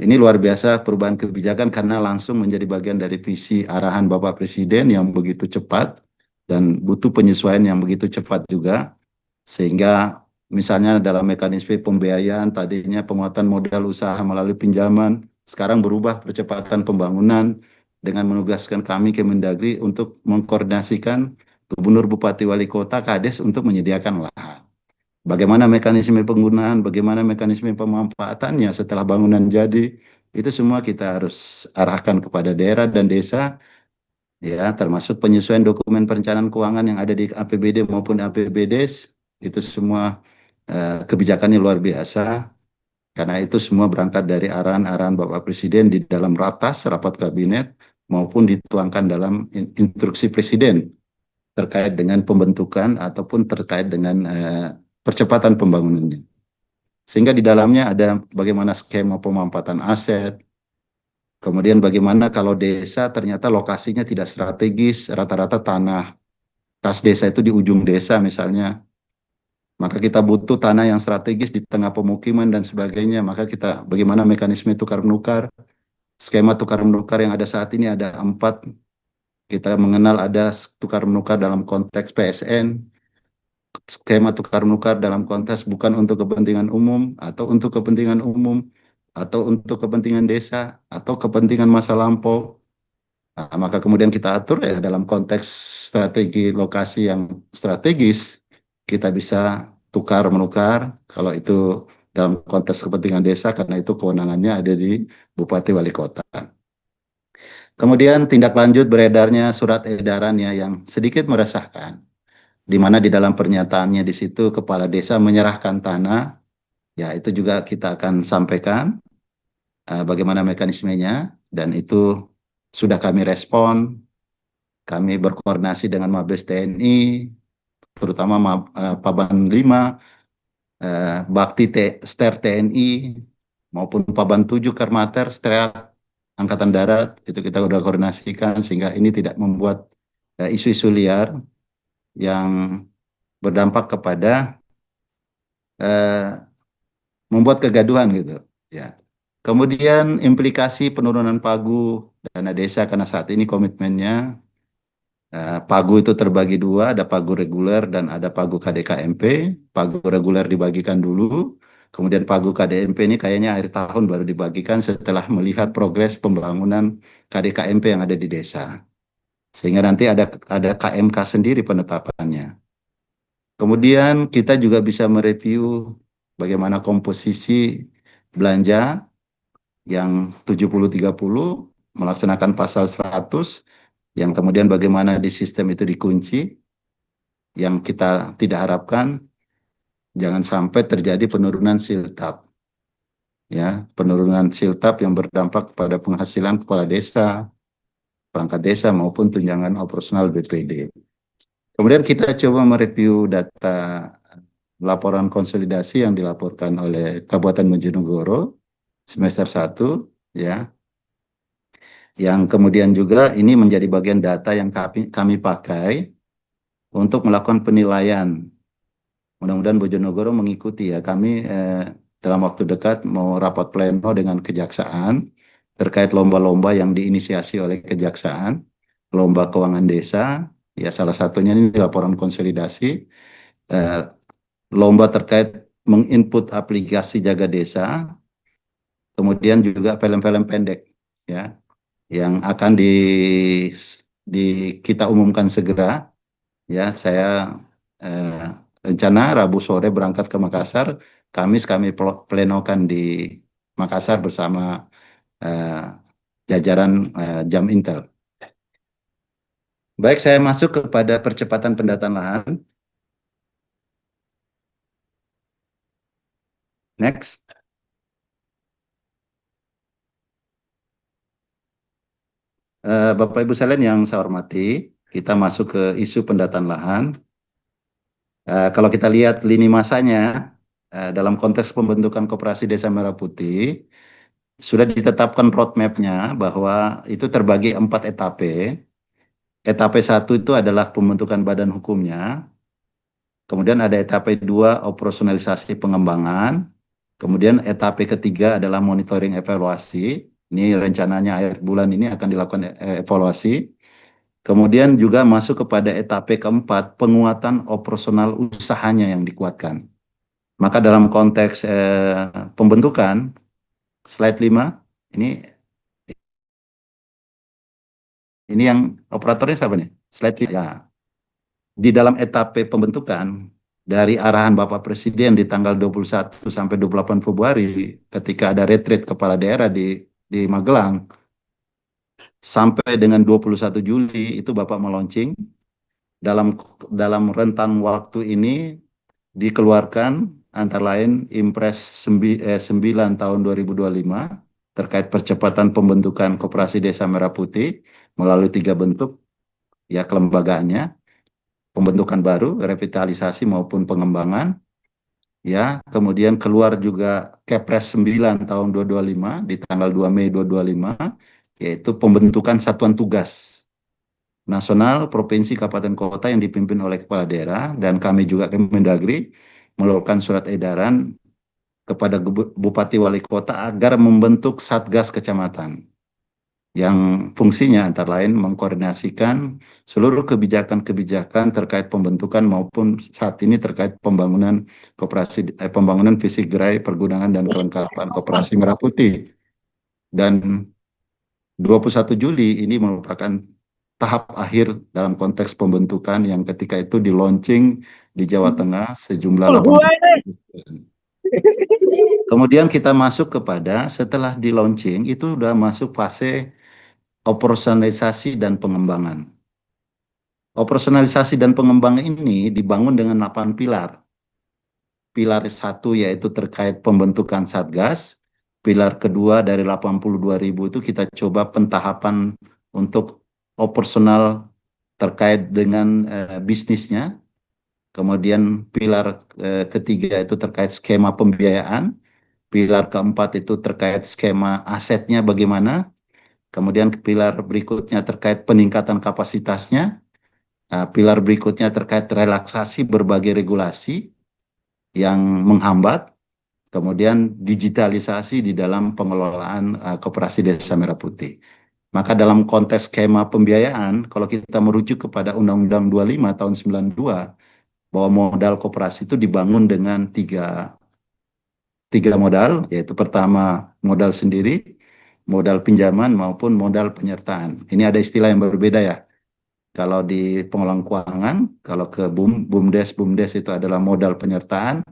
Speaker 1: ini luar biasa perubahan kebijakan karena langsung menjadi bagian dari visi arahan Bapak Presiden yang begitu cepat dan butuh penyesuaian yang begitu cepat juga. Sehingga misalnya dalam mekanisme pembiayaan tadinya penguatan modal usaha melalui pinjaman, sekarang berubah percepatan pembangunan dengan menugaskan kami Kemendagri untuk mengkoordinasikan Gubernur, Bupati, Wali Kota, Kades untuk menyediakan lahan. Bagaimana mekanisme penggunaan, bagaimana mekanisme pemanfaatannya setelah bangunan jadi, itu semua kita harus arahkan kepada daerah dan desa, ya, termasuk penyesuaian dokumen perencanaan keuangan yang ada di APBD maupun APBDes, itu semua kebijakannya luar biasa, karena itu semua berangkat dari arahan-arahan Bapak Presiden di dalam rapat kabinet maupun dituangkan dalam instruksi Presiden terkait dengan pembentukan ataupun terkait dengan percepatan pembangunannya. Sehingga di dalamnya ada bagaimana skema pemanfaatan aset, kemudian bagaimana kalau desa ternyata lokasinya tidak strategis, rata-rata tanah kas desa itu di ujung desa misalnya, maka kita butuh tanah yang strategis di tengah pemukiman dan sebagainya, maka kita bagaimana mekanisme tukar menukar, skema tukar menukar yang ada saat ini ada 4, kita mengenal ada tukar menukar dalam konteks PSN, skema tukar menukar dalam konteks bukan untuk kepentingan umum, atau untuk kepentingan umum, atau untuk kepentingan desa, atau kepentingan masa lampau. Nah, maka kemudian kita atur ya dalam konteks strategi lokasi yang strategis, kita bisa tukar menukar kalau itu dalam konteks kepentingan desa karena itu kewenangannya ada di Bupati Wali Kota. Kemudian tindak lanjut beredarnya surat edarannya yang sedikit meresahkan, di mana di dalam pernyataannya di situ kepala desa menyerahkan tanah, ya itu juga kita akan sampaikan bagaimana mekanismenya, dan itu sudah kami respon. Kami berkoordinasi dengan Mabes TNI, terutama Paban 5, Bakti Ster TNI, maupun Paban 7 Kermater, Strat Angkatan Darat, itu kita sudah koordinasikan sehingga ini tidak membuat isu-isu liar yang berdampak kepada membuat kegaduhan gitu. Ya. Kemudian implikasi penurunan pagu dana desa karena saat ini komitmennya pagu itu terbagi 2, ada pagu reguler dan ada pagu KDKMP. Pagu reguler dibagikan dulu, kemudian pagu KDMP ini kayaknya akhir tahun baru dibagikan setelah melihat progres pembangunan KDKMP yang ada di desa. Sehingga nanti ada KMK sendiri penetapannya. Kemudian kita juga bisa mereview bagaimana komposisi belanja yang 70-30 melaksanakan pasal 100, yang kemudian bagaimana di sistem itu dikunci, yang kita tidak harapkan jangan sampai terjadi penurunan siltap, ya, penurunan siltap yang berdampak pada penghasilan kepala desa, perangkat desa maupun tunjangan operasional BPD. Kemudian kita coba mereview data laporan konsolidasi yang dilaporkan oleh Kabupaten Bojonegoro semester 1, ya, yang kemudian juga ini menjadi bagian data yang kami pakai untuk melakukan penilaian. Mudah-mudahan Bojonegoro mengikuti ya. Kami dalam waktu dekat mau rapat pleno dengan Kejaksaan terkait lomba-lomba yang diinisiasi oleh Kejaksaan, lomba keuangan desa, ya salah satunya ini laporan konsolidasi, lomba terkait menginput aplikasi jaga desa, kemudian juga film-film pendek, ya, yang akan kita umumkan segera. Ya, saya rencana Rabu sore berangkat ke Makassar, Kamis kami plenokan di Makassar bersama jajaran Jam Intel. Baik, saya masuk kepada percepatan pendataan lahan. Next. Bapak Ibu sekalian yang saya hormati, kita masuk ke isu pendataan lahan. Kalau kita lihat lini masanya, dalam konteks pembentukan Koperasi Desa Merah Putih, sudah ditetapkan roadmap-nya bahwa itu terbagi 4 etape. Etape 1 itu adalah pembentukan badan hukumnya, kemudian ada etape 2 operasionalisasi pengembangan, kemudian etape ketiga adalah monitoring evaluasi. Ini rencananya akhir bulan ini akan dilakukan evaluasi. Kemudian juga masuk kepada etape keempat, penguatan operasional usahanya yang dikuatkan. Maka dalam konteks pembentukan, slide 5, ini yang operatornya siapa nih? Slide 5. Ya. Di dalam etape pembentukan, dari arahan Bapak Presiden di tanggal 21 sampai 28 Februari, ketika ada retreat kepala daerah di Magelang, sampai dengan 21 Juli, itu Bapak meluncing. Dalam rentan waktu ini dikeluarkan antara lain Impres 9 tahun 2025 terkait percepatan pembentukan Koperasi Desa Merah Putih melalui 3 bentuk ya kelembagaannya, pembentukan baru, revitalisasi maupun pengembangan, ya, kemudian keluar juga Kepres 9 tahun 2025 di tanggal 2 Mei 2025, yaitu pembentukan satuan tugas nasional, provinsi, kabupaten, kota yang dipimpin oleh kepala daerah, dan kami juga Kemendagri melakukan surat edaran kepada Bupati Wali Kota agar membentuk Satgas Kecamatan yang fungsinya antara lain mengkoordinasikan seluruh kebijakan-kebijakan terkait pembentukan maupun saat ini terkait pembangunan pembangunan fisik gerai pergunungan dan kelengkapan Koperasi Merah Putih. Dan 21 Juli ini merupakan tahap akhir dalam konteks pembentukan yang ketika itu di launching di Jawa Tengah sejumlah 80. Kemudian kita masuk kepada setelah di launching itu sudah masuk fase operasionalisasi dan pengembangan. Operasionalisasi dan pengembangan ini dibangun dengan 8 pilar. Pilar 1 yaitu terkait pembentukan Satgas. Pilar kedua dari 82.000 itu kita coba pentahapan untuk operasional terkait dengan bisnisnya. Kemudian pilar ketiga itu terkait skema pembiayaan. Pilar keempat itu terkait skema asetnya bagaimana. Kemudian pilar berikutnya terkait peningkatan kapasitasnya. Pilar berikutnya terkait relaksasi berbagai regulasi yang menghambat. Kemudian digitalisasi di dalam pengelolaan Koperasi Desa Merah Putih. Maka dalam konteks skema pembiayaan, kalau kita merujuk kepada Undang-Undang 25 tahun 92, bahwa modal koperasi itu dibangun dengan tiga modal, yaitu pertama modal sendiri, modal pinjaman maupun modal penyertaan. Ini ada istilah yang berbeda ya. Kalau di pengelolaan keuangan, kalau ke BUMDes itu adalah modal penyertaan,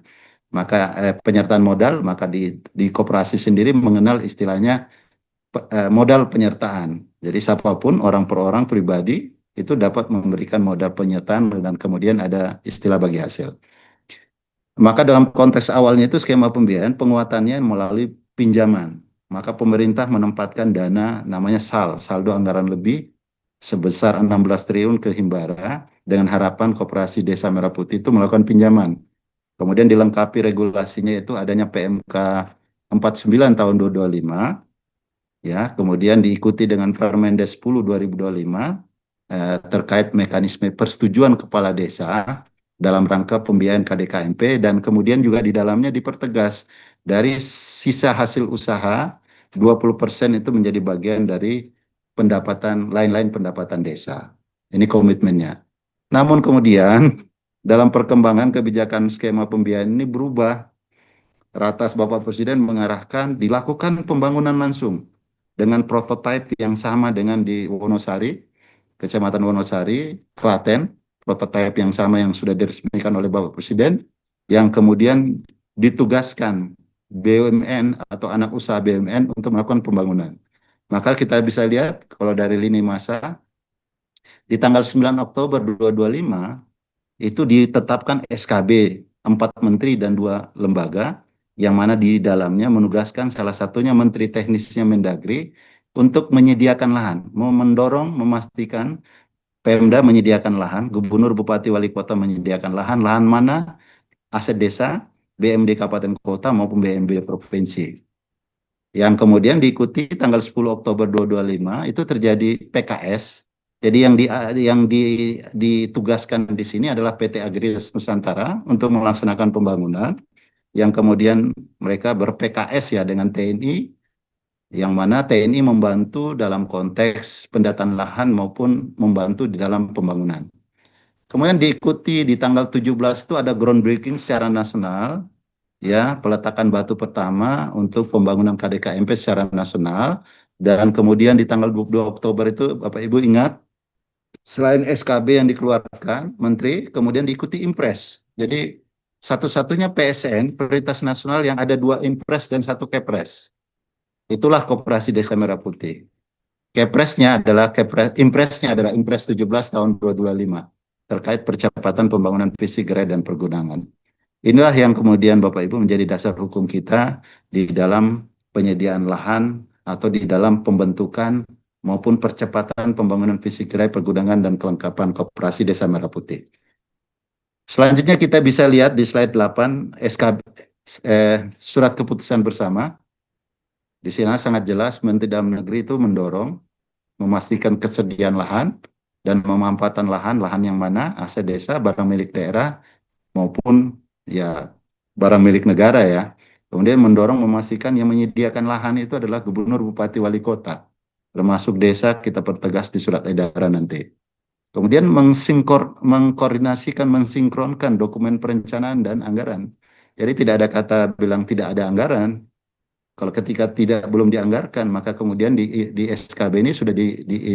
Speaker 1: maka penyertaan modal, maka di koperasi sendiri mengenal istilahnya modal penyertaan. Jadi siapapun orang per orang pribadi itu dapat memberikan modal penyertaan dan kemudian ada istilah bagi hasil. Maka dalam konteks awalnya itu skema pembiayaan penguatannya melalui pinjaman. Maka pemerintah menempatkan dana namanya saldo anggaran lebih sebesar 16 triliun ke Himbara dengan harapan Koperasi Desa Merah Putih itu melakukan pinjaman. Kemudian dilengkapi regulasinya itu adanya PMK 49 tahun 2025, ya, kemudian diikuti dengan Permendes 10 2025 terkait mekanisme persetujuan kepala desa dalam rangka pembiayaan KDKMP, dan kemudian juga di dalamnya dipertegas dari sisa hasil usaha 20% itu menjadi bagian dari pendapatan lain-lain pendapatan desa. Ini komitmennya. Namun kemudian dalam perkembangan kebijakan skema pembiayaan ini berubah. Ratas Bapak Presiden mengarahkan dilakukan pembangunan langsung dengan prototipe yang sama dengan di Wonosari, Kecamatan Wonosari, Klaten, prototipe yang sama yang sudah diresmikan oleh Bapak Presiden, yang kemudian ditugaskan BUMN atau anak usaha BUMN untuk melakukan pembangunan. Maka kita bisa lihat kalau dari lini masa, di tanggal 9 Oktober 2025, itu ditetapkan SKB 4 menteri dan 2 lembaga yang mana di dalamnya menugaskan salah satunya Menteri Teknisnya Mendagri untuk menyediakan lahan, mendorong, memastikan Pemda menyediakan lahan, Gubernur, Bupati, Wali Kota menyediakan lahan, lahan mana aset desa, BMD Kabupaten Kota maupun BMD Provinsi. Yang kemudian diikuti tanggal 10 Oktober 2025 itu terjadi PKS. Jadi ditugaskan di sini adalah PT Agriles Nusantara untuk melaksanakan pembangunan, yang kemudian mereka ber-PKS ya dengan TNI, yang mana TNI membantu dalam konteks pendataan lahan maupun membantu di dalam pembangunan. Kemudian diikuti di tanggal 17 itu ada groundbreaking secara nasional, ya, peletakan batu pertama untuk pembangunan KDKMP secara nasional. Dan kemudian di tanggal 22 Oktober itu Bapak Ibu ingat, selain SKB yang dikeluarkan Menteri, kemudian diikuti Impres. Jadi satu-satunya PSN prioritas nasional yang ada 2 Impres dan 1 Kepres. Itulah Koperasi Desa Merah Putih. Impresnya adalah Impres 17 tahun 2025 terkait percepatan pembangunan fisik, gerai, dan pergunungan. Inilah yang kemudian Bapak Ibu menjadi dasar hukum kita di dalam penyediaan lahan atau di dalam pembentukan maupun percepatan pembangunan fisik, gerai, pergunungan, dan kelengkapan Koperasi Desa Merah Putih. Selanjutnya kita bisa lihat di slide 8 surat keputusan bersama. Di sini sangat jelas Menteri Dalam Negeri itu mendorong, memastikan kesediaan lahan dan pemanfaatan lahan yang mana aset desa, barang milik daerah maupun ya barang milik negara ya. Kemudian mendorong, memastikan yang menyediakan lahan itu adalah Gubernur, Bupati, Wali Kota, termasuk desa kita pertegas di surat edaran nanti. Kemudian mengkoordinasikan, mensinkronkan dokumen perencanaan dan anggaran. Jadi tidak ada kata bilang tidak ada anggaran. Kalau ketika belum dianggarkan, maka kemudian di SKB ini sudah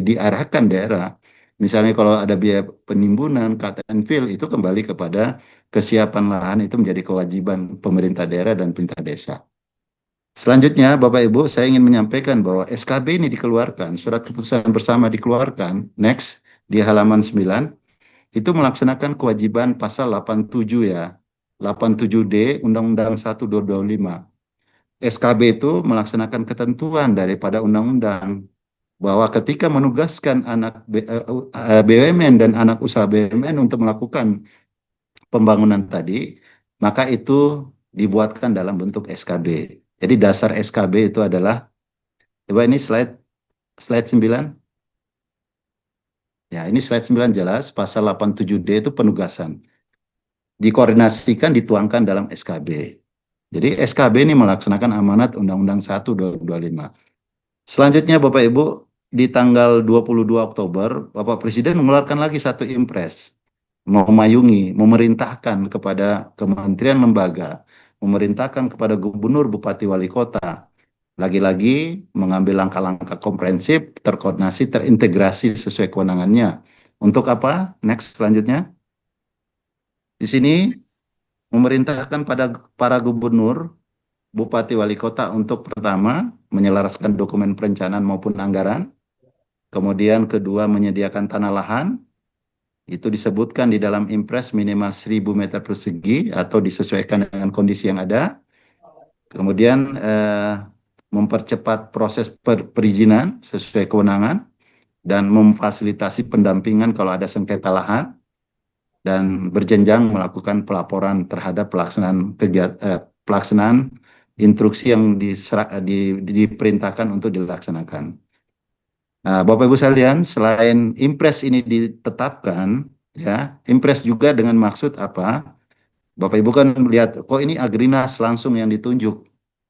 Speaker 1: diarahkan daerah. Misalnya kalau ada biaya penimbunan, cut and fill, itu kembali kepada kesiapan lahan, itu menjadi kewajiban pemerintah daerah dan pemerintah desa. Selanjutnya, Bapak Ibu, saya ingin menyampaikan bahwa SKB ini dikeluarkan, surat keputusan bersama dikeluarkan, next, di halaman 9, itu melaksanakan kewajiban pasal 87 ya, 87D Undang-Undang 1 2025. SKB itu melaksanakan ketentuan daripada undang-undang bahwa ketika menugaskan anak BUMN dan anak usaha BUMN untuk melakukan pembangunan tadi, maka itu dibuatkan dalam bentuk SKB. Jadi dasar SKB itu adalah, coba ini slide 9. Ya, ini slide 9 jelas, pasal 87D itu penugasan. Dikoordinasikan, dituangkan dalam SKB. Jadi SKB ini melaksanakan amanat Undang-Undang 1 2025. Selanjutnya Bapak Ibu, di tanggal 22 Oktober, Bapak Presiden mengeluarkan lagi satu impres, memayungi, memerintahkan kepada kementerian lembaga, memerintahkan kepada Gubernur, Bupati, Wali Kota, lagi-lagi mengambil langkah-langkah komprehensif, terkoordinasi, terintegrasi sesuai kewenangannya. Untuk apa? Next, selanjutnya. Di sini memerintahkan pada para gubernur, Bupati, Wali Kota untuk pertama, menyelaraskan dokumen perencanaan maupun anggaran. Kemudian kedua, menyediakan tanah lahan. Itu disebutkan di dalam impres minimal 1000 meter persegi atau disesuaikan dengan kondisi yang ada. Kemudian mempercepat proses perizinan sesuai kewenangan dan memfasilitasi pendampingan kalau ada sengketa lahan, dan berjenjang melakukan pelaporan terhadap pelaksanaan instruksi yang diperintahkan untuk dilaksanakan. Nah, Bapak Ibu sekalian, selain impres ini ditetapkan, ya, impres juga dengan maksud apa? Bapak Ibu kan melihat, kok ini Agrinas langsung yang ditunjuk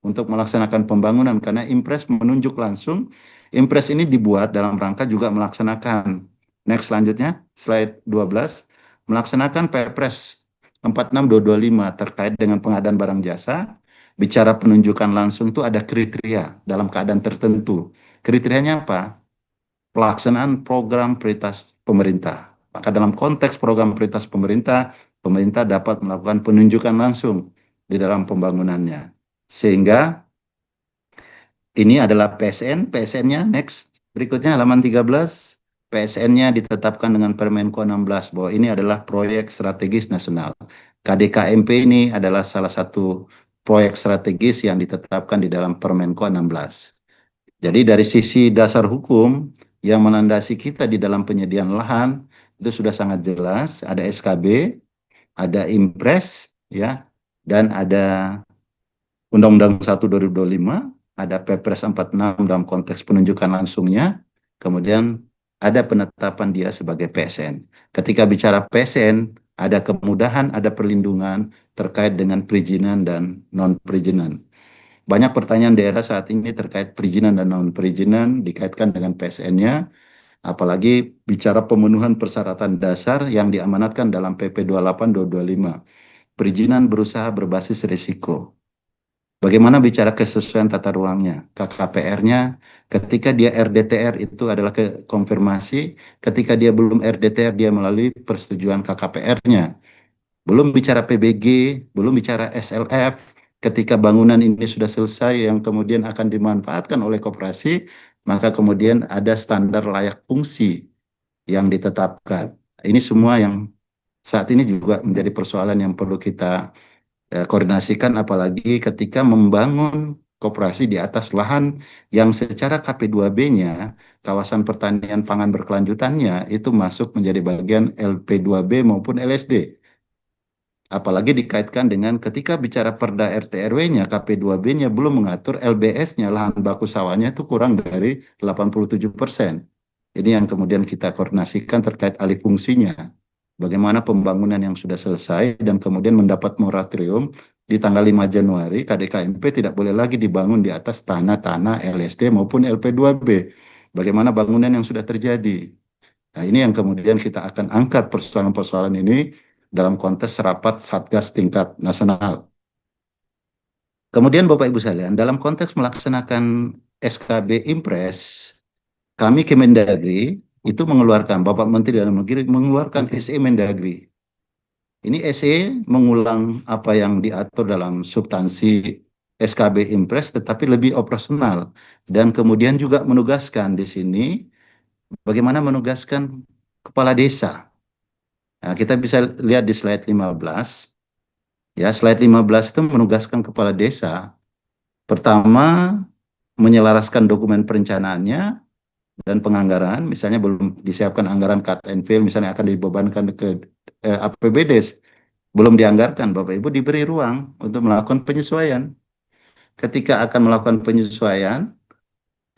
Speaker 1: untuk melaksanakan pembangunan, karena impres menunjuk langsung. Impres ini dibuat dalam rangka juga melaksanakan. Next, selanjutnya, slide 12. Melaksanakan Perpres 46/2025 terkait dengan pengadaan barang jasa. Bicara penunjukan langsung itu ada kriteria dalam keadaan tertentu. Kriterianya apa? Pelaksanaan program prioritas pemerintah. Maka dalam konteks program prioritas pemerintah, pemerintah dapat melakukan penunjukan langsung di dalam pembangunannya. Sehingga ini adalah PSN, PSN-nya next. Berikutnya halaman 13. PSN-nya ditetapkan dengan Permenko 16 bahwa ini adalah proyek strategis nasional. KDKMP ini adalah salah satu proyek strategis yang ditetapkan di dalam Permenko 16. Jadi dari sisi dasar hukum yang menandasi kita di dalam penyediaan lahan itu sudah sangat jelas, ada SKB, ada Impres, ya, dan ada Undang-Undang 1 2025, ada Perpres 46 dalam konteks penunjukan langsungnya, kemudian ada penetapan dia sebagai PSN. Ketika bicara PSN, ada kemudahan, ada perlindungan terkait dengan perizinan dan non-perizinan. Banyak pertanyaan daerah saat ini terkait perizinan dan non-perizinan dikaitkan dengan PSN-nya, apalagi bicara pemenuhan persyaratan dasar yang diamanatkan dalam PP 28/2025. Perizinan berusaha berbasis risiko. Bagaimana bicara kesesuaian tata ruangnya, KKPR-nya, ketika dia RDTR itu adalah konfirmasi, ketika dia belum RDTR dia melalui persetujuan KKPR-nya. Belum bicara PBG, belum bicara SLF, ketika bangunan ini sudah selesai yang kemudian akan dimanfaatkan oleh koperasi, maka kemudian ada standar layak fungsi yang ditetapkan. Ini semua yang saat ini juga menjadi persoalan yang perlu kita koordinasikan, apalagi ketika membangun koperasi di atas lahan yang secara KP2B-nya, kawasan pertanian pangan berkelanjutannya, itu masuk menjadi bagian LP2B maupun LSD. Apalagi dikaitkan dengan ketika bicara Perda RT RW-nya, KP2B-nya belum mengatur LBS-nya, lahan baku sawahnya itu kurang dari 87%. Ini yang kemudian kita koordinasikan terkait alih fungsinya. Bagaimana pembangunan yang sudah selesai dan kemudian mendapat moratorium di tanggal 5 Januari, KDKMP tidak boleh lagi dibangun di atas tanah-tanah LSD maupun LP2B. Bagaimana bangunan yang sudah terjadi. Nah, ini yang kemudian kita akan angkat persoalan-persoalan ini dalam konteks rapat Satgas tingkat nasional. Kemudian Bapak Ibu sekalian, dalam konteks melaksanakan SKB Impres, kami Kemendagri itu mengeluarkan, Bapak Menteri Dalam Negeri mengeluarkan SE Mendagri. Ini SE mengulang apa yang diatur dalam substansi SKB Impres, tetapi lebih operasional. Dan kemudian juga menugaskan di sini, bagaimana menugaskan kepala desa. Nah, kita bisa lihat di slide 15. Ya, slide 15 itu menugaskan kepala desa, pertama, menyelaraskan dokumen perencanaannya, dan penganggaran, misalnya belum disiapkan anggaran cut and fill, misalnya akan dibebankan ke APBD, belum dianggarkan, Bapak Ibu diberi ruang untuk melakukan penyesuaian. Ketika akan melakukan penyesuaian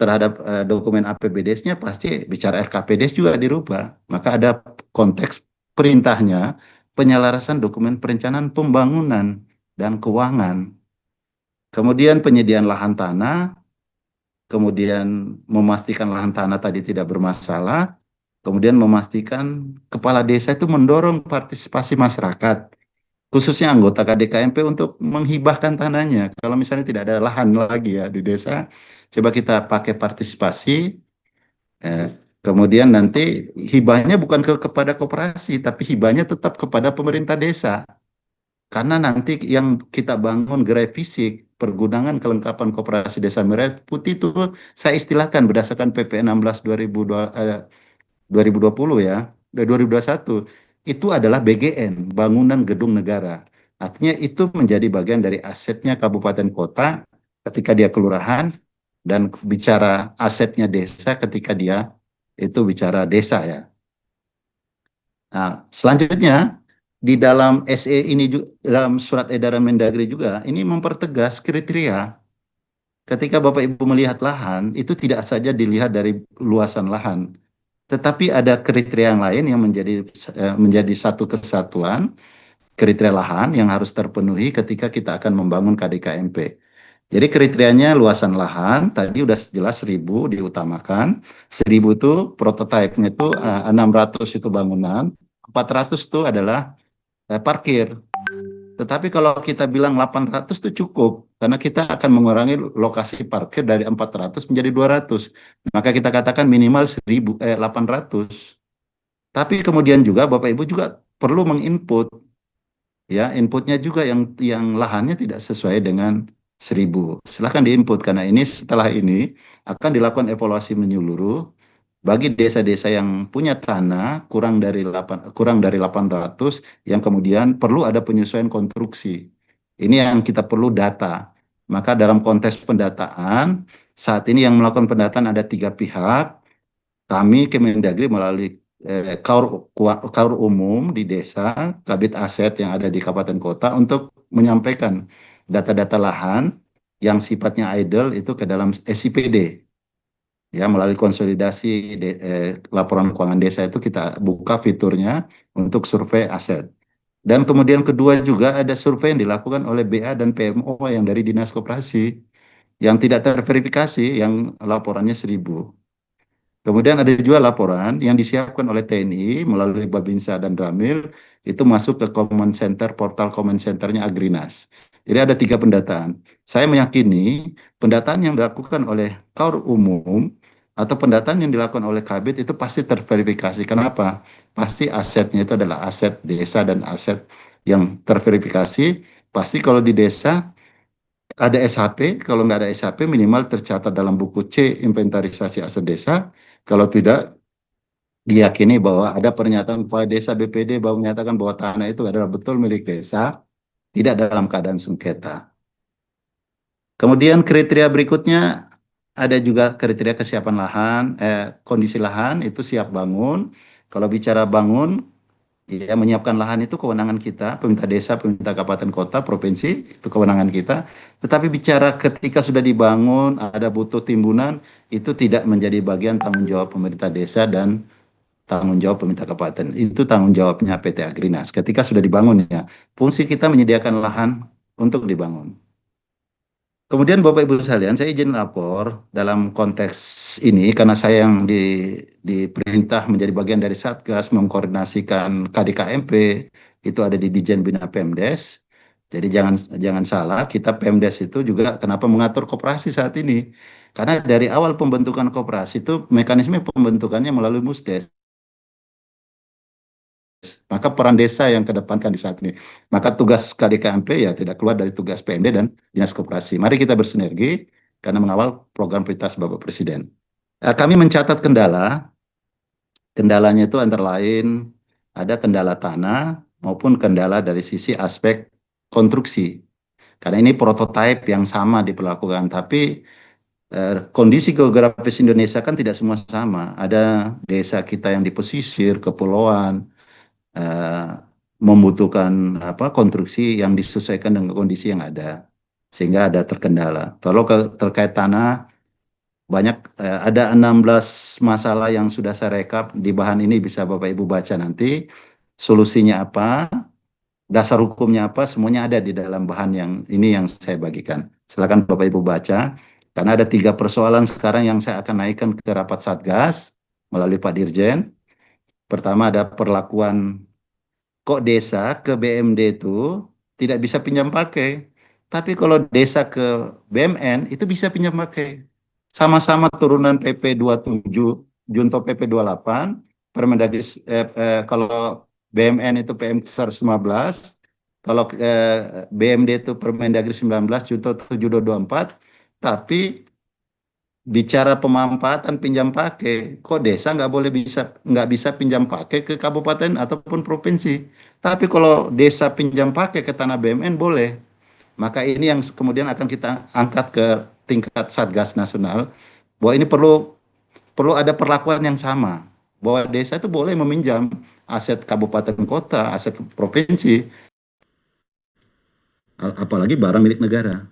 Speaker 1: terhadap dokumen APBD-nya, pasti bicara RKPD juga dirubah. Maka ada konteks perintahnya, penyelarasan dokumen perencanaan pembangunan dan keuangan. Kemudian penyediaan lahan tanah, kemudian memastikan lahan tanah tadi tidak bermasalah, kemudian memastikan kepala desa itu mendorong partisipasi masyarakat, khususnya anggota KDKMP untuk menghibahkan tanahnya. Kalau misalnya tidak ada lahan lagi ya di desa, coba kita pakai partisipasi, kemudian nanti hibahnya bukan kepada koperasi, tapi hibahnya tetap kepada pemerintah desa. Karena nanti yang kita bangun gerai fisik, pergunungan kelengkapan koperasi Desa Merah Putih itu saya istilahkan berdasarkan PP 16 2020 ya, 2021, itu adalah BGN, Bangunan Gedung Negara. Artinya itu menjadi bagian dari asetnya kabupaten kota ketika dia kelurahan, dan bicara asetnya desa ketika dia itu bicara desa ya. Nah, selanjutnya di dalam SE ini juga, dalam surat edaran Mendagri juga, ini mempertegas kriteria. Ketika Bapak Ibu melihat lahan, itu tidak saja dilihat dari luasan lahan, tetapi ada kriteria yang lain yang menjadi satu kesatuan, kriteria lahan yang harus terpenuhi ketika kita akan membangun KDKMP. Jadi kriterianya luasan lahan, tadi udah jelas 1000 diutamakan, 1000 itu prototipenya itu 600 itu bangunan, 400 itu adalah parkir. Tetapi kalau kita bilang 800 itu cukup, karena kita akan mengurangi lokasi parkir dari 400 menjadi 200. Maka kita katakan minimal 800. Tapi kemudian juga Bapak Ibu juga perlu menginput, ya, inputnya juga yang lahannya tidak sesuai dengan 1000. Silahkan diinput, karena ini setelah ini akan dilakukan evaluasi menyeluruh bagi desa-desa yang punya tanah kurang dari 800 yang kemudian perlu ada penyesuaian konstruksi. Ini yang kita perlu data. Maka dalam konteks pendataan, saat ini yang melakukan pendataan ada 3 pihak. Kami Kemendagri melalui kaur umum di desa, kabit aset yang ada di kabupaten kota untuk menyampaikan data-data lahan yang sifatnya idle itu ke dalam SIPD. Ya, melalui konsolidasi laporan keuangan desa itu kita buka fiturnya untuk survei aset. Dan kemudian kedua juga ada survei yang dilakukan oleh BA dan PMO yang dari Dinas Koperasi yang tidak terverifikasi, yang laporannya 1.000. Kemudian ada juga laporan yang disiapkan oleh TNI melalui Babinsa dan Ramil, itu masuk ke Common Center, portal Common Centernya Agrinas. Jadi ada 3 pendataan. Saya meyakini pendataan yang dilakukan oleh Kaur Umum atau pendataan yang dilakukan oleh Kabit itu pasti terverifikasi. Kenapa? Pasti asetnya itu adalah aset desa dan aset yang terverifikasi. Pasti kalau di desa ada SHP, kalau nggak ada SHP minimal tercatat dalam buku C inventarisasi aset desa. Kalau tidak, diyakini bahwa ada pernyataan kepala desa BPD bahwa menyatakan bahwa tanah itu adalah betul milik desa, tidak dalam keadaan sengketa. Kemudian kriteria berikutnya ada juga kriteria kesiapan lahan, kondisi lahan itu siap bangun. Kalau bicara bangun, ya menyiapkan lahan itu kewenangan kita, pemerintah desa, pemerintah kabupaten kota, provinsi, itu kewenangan kita. Tetapi bicara ketika sudah dibangun, ada butuh timbunan, itu tidak menjadi bagian tanggung jawab pemerintah desa dan tanggung jawab pemerintah kabupaten. Itu tanggung jawabnya PT Agrinas. Ketika sudah dibangun ya, fungsi kita menyediakan lahan untuk dibangun. Kemudian Bapak Ibu sekalian, saya izin lapor dalam konteks ini karena saya yang diperintah menjadi bagian dari Satgas mengkoordinasikan KDKMP itu ada di Dijen Bina Pemdes. Jadi jangan salah, kita Pemdes itu juga kenapa mengatur koperasi saat ini? Karena dari awal pembentukan koperasi itu mekanisme pembentukannya melalui Musdes. Maka peran desa yang kedepankan di saat ini. Maka tugas KDKMP ya tidak keluar dari tugas PMD dan Dinas Koperasi. Mari kita bersinergi karena mengawal program prioritas Bapak Presiden. Kami mencatat kendalanya itu antara lain ada kendala tanah maupun kendala dari sisi aspek konstruksi. Karena ini prototipe yang sama diperlakukan, tapi kondisi geografis Indonesia kan tidak semua sama. Ada desa kita yang di pesisir, kepulauan, membutuhkan konstruksi yang disesuaikan dengan kondisi yang ada sehingga ada terkendala. Kalau terkait tanah banyak ada 16 masalah yang sudah saya rekap di bahan ini, bisa Bapak Ibu baca nanti solusinya apa, dasar hukumnya apa, semuanya ada di dalam bahan yang ini yang saya bagikan. Silakan Bapak Ibu baca karena ada 3 persoalan sekarang yang saya akan naikkan ke rapat Satgas melalui Pak Dirjen. Pertama ada perlakuan kok desa ke BMD itu tidak bisa pinjam pakai. Tapi kalau desa ke BMN itu bisa pinjam pakai. Sama-sama turunan PP 27, Junto PP 28, Permendagri kalau BMN itu PM 115, kalau BMD itu Permendagri 19, Junto 7224, tapi bicara pemanfaatan pinjam pakai, kok desa nggak bisa pinjam pakai ke kabupaten ataupun provinsi. Tapi kalau desa pinjam pakai ke tanah BMN boleh. Maka ini yang kemudian akan kita angkat ke tingkat Satgas Nasional bahwa ini perlu ada perlakuan yang sama. Bahwa desa itu boleh meminjam aset kabupaten kota, aset provinsi, apalagi barang milik negara.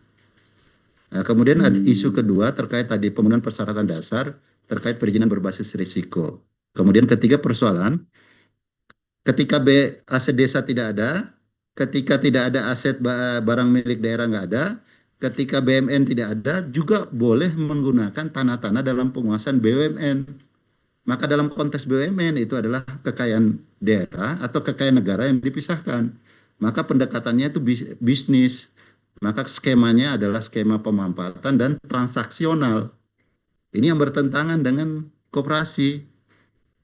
Speaker 1: Nah, kemudian ada isu kedua terkait tadi pemenuhan persyaratan dasar terkait perizinan berbasis risiko. Kemudian ketiga persoalan, ketika aset desa tidak ada, ketika tidak ada aset barang milik daerah nggak ada, ketika BMN tidak ada, juga boleh menggunakan tanah-tanah dalam penguasaan BUMN. Maka dalam konteks BUMN itu adalah kekayaan daerah atau kekayaan negara yang dipisahkan. Maka pendekatannya itu bisnis. Maka skemanya adalah skema pemanfaatan dan transaksional. Ini yang bertentangan dengan koperasi.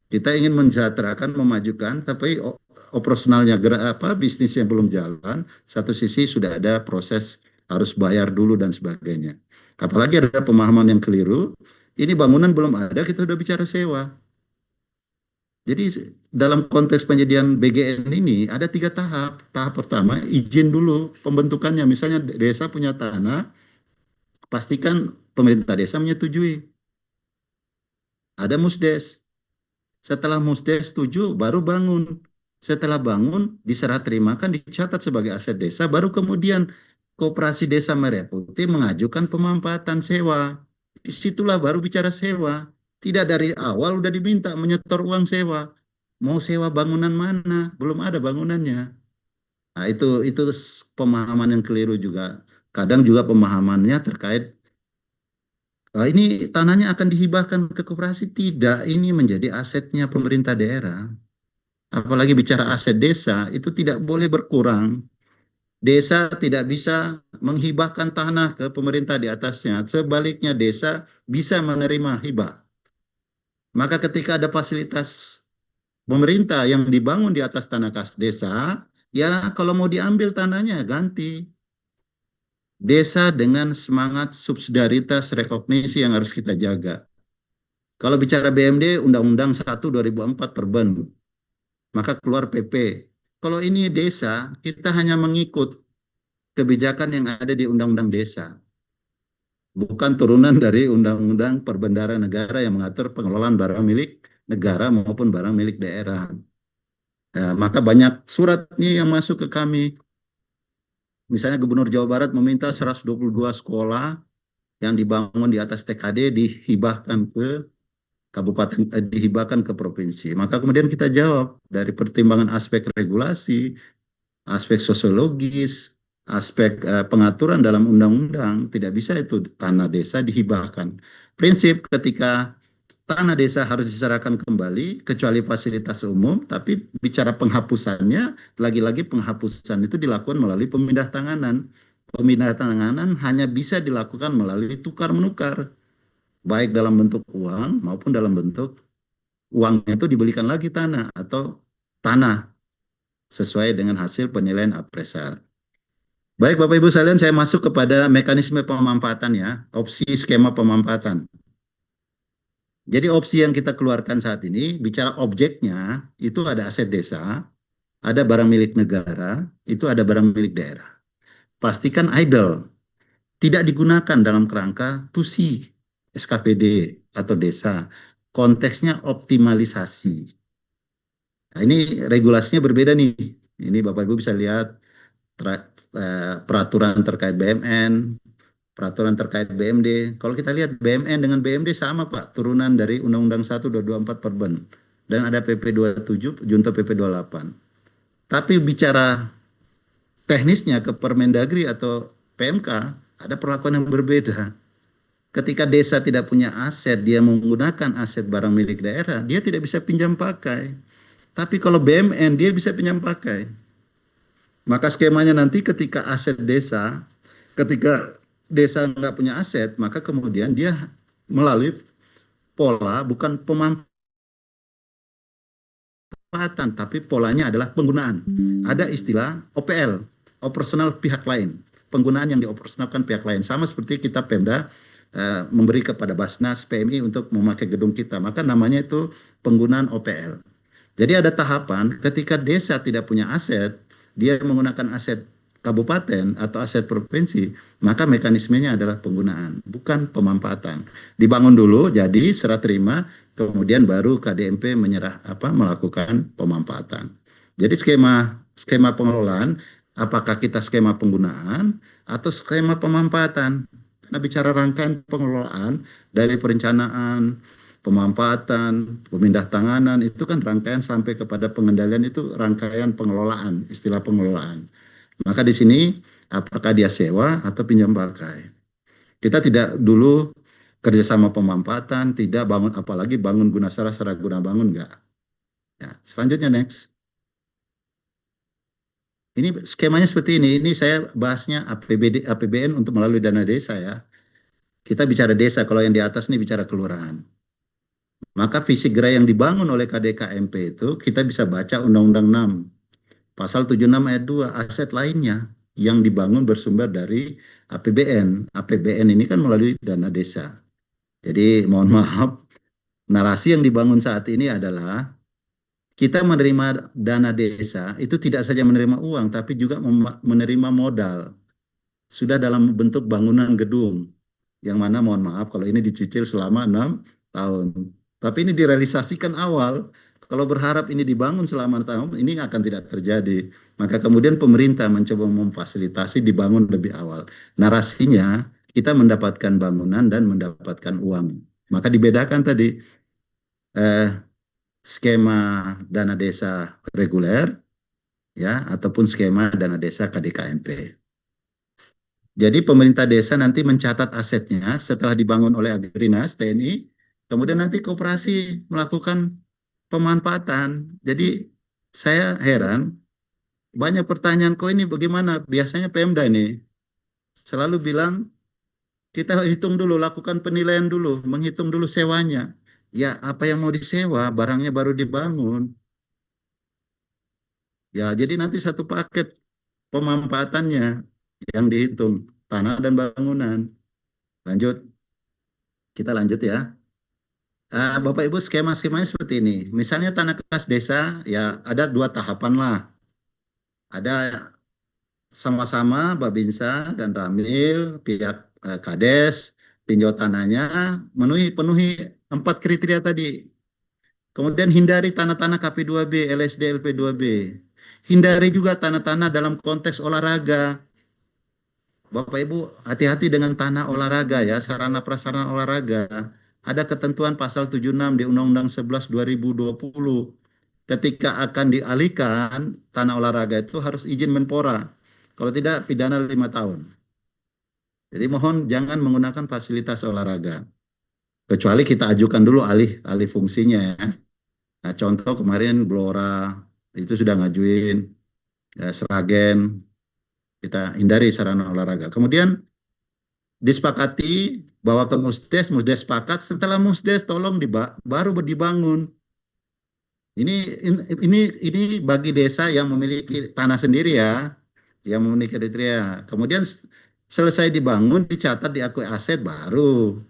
Speaker 1: Kita ingin mensejahterakan, memajukan, tapi operasionalnya bisnisnya belum jalan. Satu sisi sudah ada proses harus bayar dulu dan sebagainya. Apalagi ada pemahaman yang keliru. Ini bangunan belum ada, kita sudah bicara sewa. Jadi dalam konteks penyediaan BGN ini ada 3 tahap. Tahap pertama izin dulu pembentukannya. Misalnya desa punya tanah, pastikan pemerintah desa menyetujui. Ada musdes. Setelah musdes setuju, baru bangun. Setelah bangun, diserah terimakan, dicatat sebagai aset desa, baru kemudian Koperasi Desa Merah Putih mengajukan pemanfaatan sewa. Disitulah baru bicara sewa. Tidak dari awal udah diminta menyetor uang sewa. Mau sewa bangunan mana? Belum ada bangunannya. Nah, itu pemahaman yang keliru juga. Kadang juga pemahamannya terkait ini tanahnya akan dihibahkan ke koperasi. Tidak, ini menjadi asetnya pemerintah daerah. Apalagi bicara aset desa, itu tidak boleh berkurang. Desa tidak bisa menghibahkan tanah ke pemerintah di atasnya. Sebaliknya, desa bisa menerima hibah. Maka ketika ada fasilitas pemerintah yang dibangun di atas tanah kas desa, ya kalau mau diambil tanahnya ganti. Desa dengan semangat subsidiaritas rekognisi yang harus kita jaga. Kalau bicara BMD, Undang-Undang 1 2004 Perben, maka keluar PP. Kalau ini desa, kita hanya mengikut kebijakan yang ada di Undang-Undang Desa. Bukan turunan dari Undang-Undang Perbendaharaan Negara yang mengatur pengelolaan barang milik negara maupun barang milik daerah. Maka banyak surat nih yang masuk ke kami. Misalnya Gubernur Jawa Barat meminta 122 sekolah yang dibangun di atas TKD dihibahkan ke kabupaten, dihibahkan ke provinsi. Maka kemudian kita jawab dari pertimbangan aspek regulasi, aspek sosiologis, aspek pengaturan dalam undang-undang, tidak bisa itu tanah desa dihibahkan. Prinsip ketika tanah desa harus diserahkan kembali, kecuali fasilitas umum, tapi bicara penghapusannya, lagi-lagi penghapusan itu dilakukan melalui pemindah tanganan. Pemindah tanganan hanya bisa dilakukan melalui tukar-menukar, baik dalam bentuk uang maupun dalam bentuk uangnya itu dibelikan lagi tanah atau tanah sesuai dengan hasil penilaian appraisal. Baik Bapak Ibu sekalian, saya masuk kepada mekanisme pemanfaatan ya, opsi skema pemanfaatan. Jadi opsi yang kita keluarkan saat ini, bicara objeknya, itu ada aset desa, ada barang milik negara, itu ada barang milik daerah. Pastikan idle, tidak digunakan dalam kerangka TUSI, SKPD, atau desa. Konteksnya optimalisasi. Nah, ini regulasinya berbeda nih. Ini Bapak Ibu bisa lihat peraturan terkait BMN, peraturan terkait BMD. Kalau kita lihat BMN dengan BMD sama Pak, turunan dari Undang-Undang 1 2024 Perben. Dan ada PP 27, junto PP 28. Tapi bicara teknisnya ke Permendagri atau PMK, ada perlakuan yang berbeda. Ketika desa tidak punya aset, dia menggunakan aset barang milik daerah, dia tidak bisa pinjam pakai. Tapi kalau BMN, dia bisa pinjam pakai. Maka skemanya nanti ketika aset desa, ketika desa nggak punya aset, maka kemudian dia melalui pola bukan pemanfaatan, tapi polanya adalah penggunaan. Ada istilah OPL, operasional pihak lain. Penggunaan yang dioperasionalkan pihak lain. Sama seperti kita Pemda memberi kepada Basnas, PMI untuk memakai gedung kita. Maka namanya itu penggunaan OPL. Jadi ada tahapan ketika desa tidak punya aset, dia menggunakan aset kabupaten atau aset provinsi, maka mekanismenya adalah penggunaan, bukan pemanfaatan. Dibangun dulu, jadi serah terima, kemudian baru KDMP melakukan pemanfaatan. Jadi skema pengelolaan, apakah kita skema penggunaan atau skema pemanfaatan? Karena bicara rangkaian pengelolaan dari perencanaan, pemanfaatan, pemindah tanganan, itu kan rangkaian sampai kepada pengendalian, itu rangkaian pengelolaan, istilah pengelolaan. Maka di sini apakah dia sewa atau pinjam pakai. Kita tidak dulu kerjasama pemanfaatan, tidak bangun, apalagi bangun guna sarana guna bangun, enggak. Ya, selanjutnya next. Ini skemanya seperti ini. Ini saya bahasnya APBN untuk melalui dana desa ya. Kita bicara desa, kalau yang di atas ini bicara kelurahan. Maka visi gerai yang dibangun oleh KDKMP itu kita bisa baca Undang-Undang 6. Pasal 76 ayat 2, aset lainnya yang dibangun bersumber dari APBN. APBN ini kan melalui dana desa. Jadi mohon maaf, narasi yang dibangun saat ini adalah kita menerima dana desa itu tidak saja menerima uang, tapi juga menerima modal. Sudah dalam bentuk bangunan gedung. Yang mana mohon maaf kalau ini dicicil selama 6 tahun. Tapi ini direalisasikan awal. Kalau berharap ini dibangun selama tahun, ini akan tidak terjadi. Maka kemudian pemerintah mencoba memfasilitasi dibangun lebih awal. Narasinya, kita mendapatkan bangunan dan mendapatkan uang. Maka dibedakan tadi, eh, skema dana desa reguler, ya, ataupun skema dana desa KDKMP. Jadi pemerintah desa nanti mencatat asetnya setelah dibangun oleh Agrinas, TNI, kemudian nanti koperasi melakukan pemanfaatan. Jadi saya heran, banyak pertanyaan, kok ini bagaimana? Biasanya Pemda ini selalu bilang, kita hitung dulu, lakukan penilaian dulu, menghitung dulu sewanya. Ya, apa yang mau disewa, barangnya baru dibangun. Ya, jadi nanti satu paket pemanfaatannya yang dihitung, tanah dan bangunan. Lanjut, kita lanjut ya. Bapak Ibu, skema-skemanya seperti ini. Misalnya tanah kas desa, ya ada 2 tahapan lah. Ada sama-sama Babinsa dan Ramil, pihak Kades, tinjau tanahnya, penuhi 4 kriteria tadi. Kemudian hindari tanah-tanah KP2B, LSD, LP2B. Hindari juga tanah-tanah dalam konteks olahraga. Bapak Ibu, hati-hati dengan tanah olahraga ya, sarana prasarana olahraga. Ada ketentuan pasal 76 di Undang-Undang 11 2020. Ketika akan dialihkan tanah olahraga itu harus izin Menpora. Kalau tidak pidana 5 tahun. Jadi mohon jangan menggunakan fasilitas olahraga. Kecuali kita ajukan dulu alih fungsinya ya. Nah, contoh kemarin Blora itu sudah ngajuin, ya, Sragen, kita hindari sarana olahraga. Kemudian disepakati bahwa ke Musdes, Musdes sepakat, setelah Musdes tolong baru dibangun. Ini bagi desa yang memiliki tanah sendiri ya, yang memiliki kriteria. Kemudian selesai dibangun, dicatat, diakui aset, baru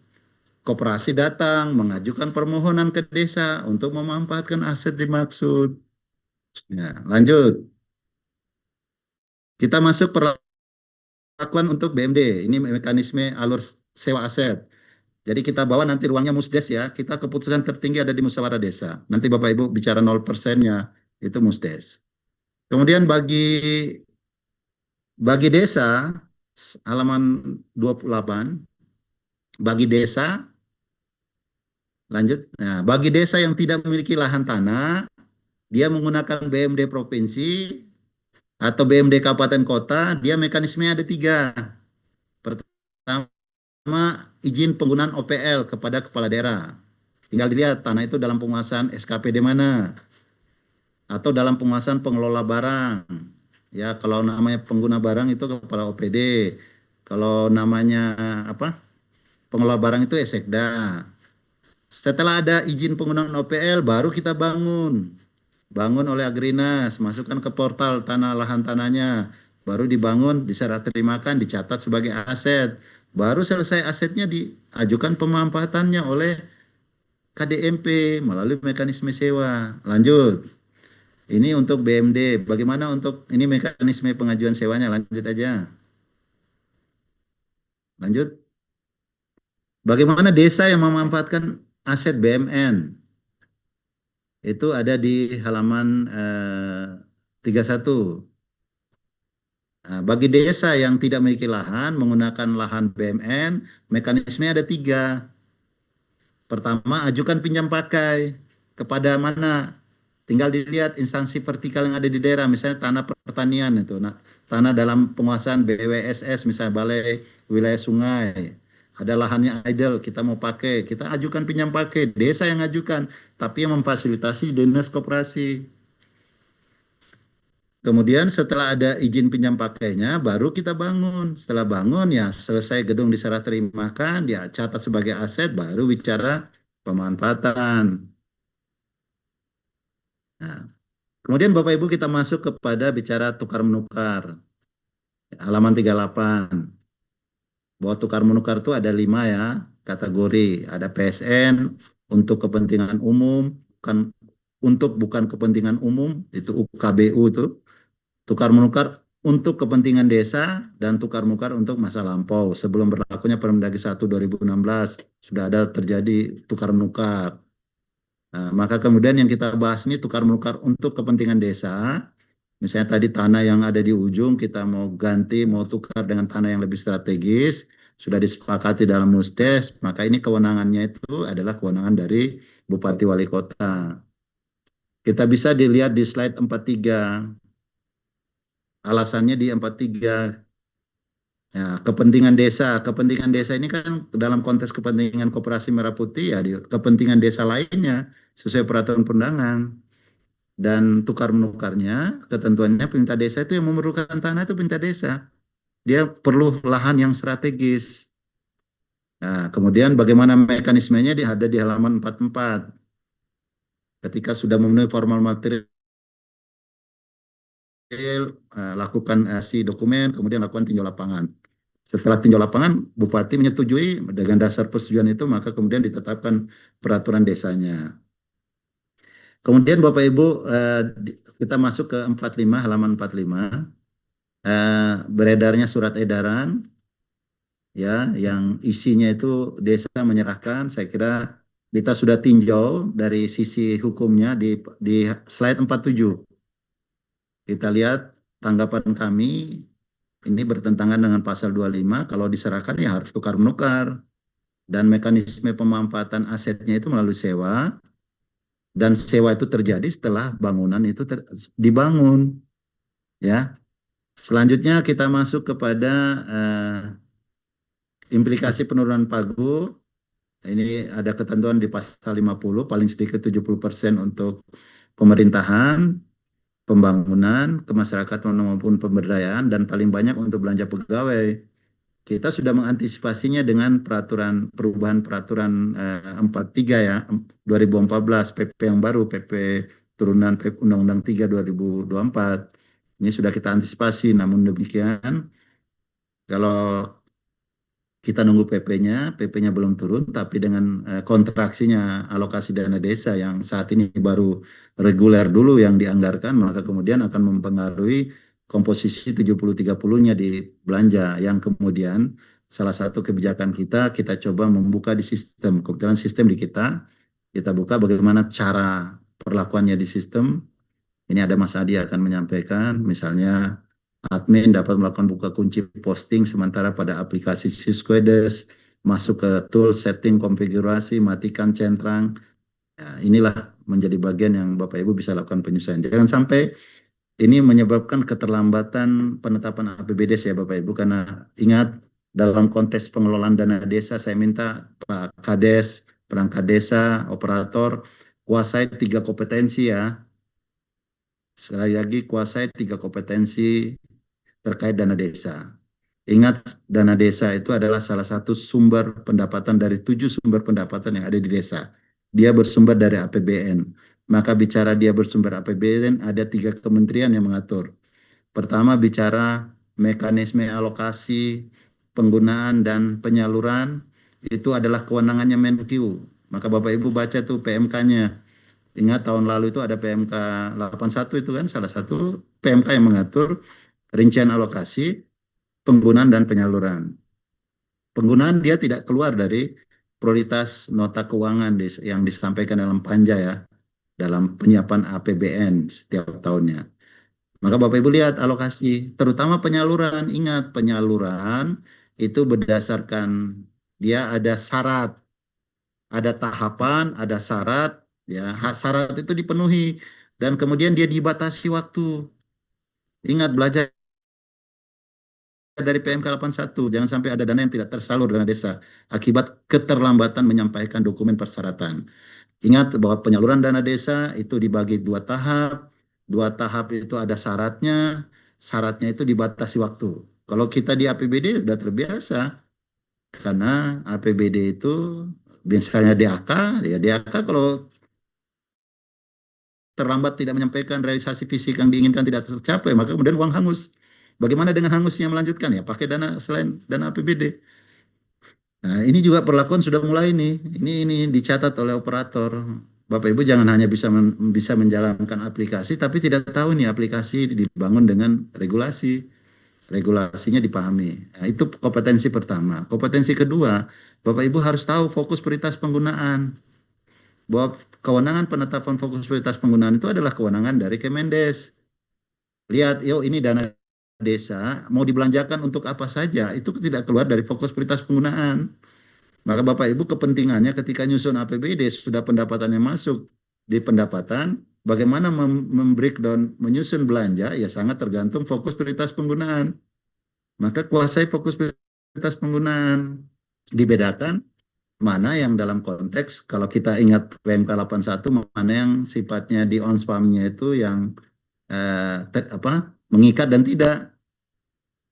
Speaker 1: koperasi datang mengajukan permohonan ke desa untuk memanfaatkan aset dimaksud. Ya, lanjut. Kita masuk perlakuan untuk BMD. Ini mekanisme alur sewa aset. Jadi kita bawa nanti ruangnya Musdes ya. Kita keputusan tertinggi ada di musyawarah desa. Nanti Bapak Ibu bicara 0%-nya itu Musdes. Kemudian bagi desa halaman 28, bagi desa lanjut. Nah, bagi desa yang tidak memiliki lahan tanah, dia menggunakan BMD provinsi atau BMD kabupaten kota, dia mekanismenya ada 3. Pertama, izin penggunaan OPL kepada kepala daerah. Tinggal dilihat tanah itu dalam penguasaan SKPD mana atau dalam penguasaan pengelola barang. Ya, kalau namanya pengguna barang itu kepala OPD. Kalau namanya apa? Pengelola barang itu Esekda. Setelah ada izin penggunaan OPL baru kita bangun. Bangun oleh Agrinas, masukkan ke portal tanah lahan tanahnya. Baru dibangun, diserah terimakan, dicatat sebagai aset. Baru selesai asetnya diajukan pemanfaatannya oleh KDMP melalui mekanisme sewa. Lanjut. Ini untuk BMD. Bagaimana untuk ini mekanisme pengajuan sewanya? Lanjut aja. Lanjut. Bagaimana desa yang memanfaatkan aset BMN? Itu ada di halaman 31. Nah, bagi desa yang tidak memiliki lahan, menggunakan lahan BMN, mekanisme ada 3. Pertama, ajukan pinjam pakai kepada mana? Tinggal dilihat instansi vertikal yang ada di daerah, misalnya tanah pertanian itu, nah, tanah dalam penguasaan BWSS, misalnya Balai Wilayah Sungai, ada lahannya idle, kita mau pakai, kita ajukan pinjam pakai, desa yang ajukan, tapi yang memfasilitasi dinas koperasi. Kemudian setelah ada izin pinjam pakainya, baru kita bangun. Setelah bangun, ya selesai gedung diserah terimakan, dia catat sebagai aset, baru bicara pemanfaatan. Nah, kemudian Bapak Ibu kita masuk kepada bicara tukar menukar. Halaman 38. Bahwa tukar menukar itu ada 5 ya kategori. Ada PSN untuk kepentingan umum, bukan untuk bukan kepentingan umum, itu UKBU itu, tukar menukar untuk kepentingan desa dan tukar menukar untuk masa lampau. Sebelum berlakunya Permendagri 1 2016 sudah ada terjadi tukar menukar. Nah, maka kemudian yang kita bahas ini tukar menukar untuk kepentingan desa. Misalnya tadi tanah yang ada di ujung kita mau ganti, mau tukar dengan tanah yang lebih strategis, sudah disepakati dalam Musdes, maka ini kewenangannya itu adalah kewenangan dari Bupati Wali Kota. Kita bisa dilihat di slide 43. Alasannya di 43. Ya, kepentingan desa. Kepentingan desa ini kan dalam konteks kepentingan Koperasi Merah Putih, ya kepentingan desa lainnya sesuai peraturan perundangan. Dan tukar menukarnya, ketentuannya pemerintah desa itu yang memerlukan tanah itu pemerintah desa. Dia perlu lahan yang strategis. Nah, kemudian bagaimana mekanismenya ada di halaman 44. Ketika sudah memenuhi formal material, lakukan si dokumen, kemudian lakukan tinjau lapangan. Setelah tinjau lapangan, Bupati menyetujui dengan dasar persetujuan itu, maka kemudian ditetapkan peraturan desanya. Kemudian Bapak Ibu, kita masuk ke 45, halaman 45. Beredarnya surat edaran, ya, yang isinya itu desa menyerahkan. Saya kira kita sudah tinjau dari sisi hukumnya di slide 47. Kita lihat tanggapan kami ini bertentangan dengan pasal 25, kalau diserahkan ya harus tukar menukar. Dan mekanisme pemanfaatan asetnya itu melalui sewa, dan sewa itu terjadi setelah bangunan itu dibangun. Ya. Selanjutnya kita masuk kepada implikasi penurunan pagu. Ini ada ketentuan di pasal 50, paling sedikit 70% untuk pemerintahan, pembangunan, kemasyarakatan maupun pemberdayaan, dan paling banyak untuk belanja pegawai. Kita sudah mengantisipasinya dengan perubahan peraturan 43 ya, 2014, PP yang baru, PP turunan Undang-Undang 3 2024. Ini sudah kita antisipasi, namun demikian kalau kita nunggu PP-nya belum turun, tapi dengan kontraksinya alokasi dana desa yang saat ini baru reguler dulu yang dianggarkan, maka kemudian akan mempengaruhi komposisi 70-30-nya di belanja, yang kemudian salah satu kebijakan kita coba membuka di sistem. Kebetulan sistem di kita buka bagaimana cara perlakuannya di sistem. Ini ada Mas Adi akan menyampaikan, misalnya admin dapat melakukan buka kunci posting sementara pada aplikasi Sysquedes, masuk ke tool setting konfigurasi, matikan centrang. Ya, inilah menjadi bagian yang Bapak Ibu bisa lakukan penyesuaian. Jangan sampai ini menyebabkan keterlambatan penetapan APBD ya Bapak Ibu, karena ingat dalam konteks pengelolaan dana desa saya minta Pak Kades, perangkat desa, operator kuasai 3 kompetensi ya. Sekali lagi kuasai 3 kompetensi terkait dana desa. Ingat, dana desa itu adalah salah satu sumber pendapatan dari 7 sumber pendapatan yang ada di desa. Dia bersumber dari APBN. Maka bicara dia bersumber APBN, ada 3 kementerian yang mengatur. Pertama bicara mekanisme alokasi, penggunaan dan penyaluran, itu adalah kewenangannya Menkyu. Maka Bapak Ibu baca tuh PMK-nya. Ingat tahun lalu itu ada PMK 81 itu kan salah satu PMK yang mengatur rincian alokasi, penggunaan dan penyaluran. Penggunaan dia tidak keluar dari prioritas nota keuangan yang disampaikan dalam panja ya, dalam penyiapan APBN setiap tahunnya. Maka Bapak Ibu lihat alokasi, terutama penyaluran. Ingat, penyaluran itu berdasarkan dia ada syarat, ada tahapan, ada syarat, ya syarat itu dipenuhi dan kemudian dia dibatasi waktu. Ingat, belajar dari PMK 81, jangan sampai ada dana yang tidak tersalur dana desa akibat keterlambatan menyampaikan dokumen persyaratan. Ingat bahwa penyaluran dana desa itu dibagi 2 tahap. 2 tahap itu ada syaratnya. Syaratnya itu dibatasi waktu. Kalau kita di APBD sudah terbiasa, karena APBD itu misalnya DAK, ya DAK kalau terlambat tidak menyampaikan realisasi fisik yang diinginkan tidak tercapai, maka kemudian uang hangus. Bagaimana dengan hangusnya melanjutkan? Ya pakai dana selain dana APBD. Nah, ini juga perlakuan sudah mulai nih. Ini dicatat oleh operator. Bapak Ibu jangan hanya bisa menjalankan aplikasi, tapi tidak tahu nih aplikasi dibangun dengan regulasi. Regulasinya dipahami. Nah, itu kompetensi pertama. Kompetensi kedua, Bapak Ibu harus tahu fokus prioritas penggunaan. Bahwa kewenangan penetapan fokus prioritas penggunaan itu adalah kewenangan dari Kemendes. Lihat, yo ini dana desa mau dibelanjakan untuk apa saja, itu tidak keluar dari fokus prioritas penggunaan. Maka Bapak Ibu kepentingannya ketika nyusun APBD sudah pendapatannya masuk di pendapatan, bagaimana membreakdown menyusun belanja ya sangat tergantung fokus prioritas penggunaan. Maka kuasai fokus prioritas penggunaan. Dibedakan mana yang dalam konteks kalau kita ingat PMK 81 mana yang sifatnya di on spamnya itu yang mengikat dan tidak,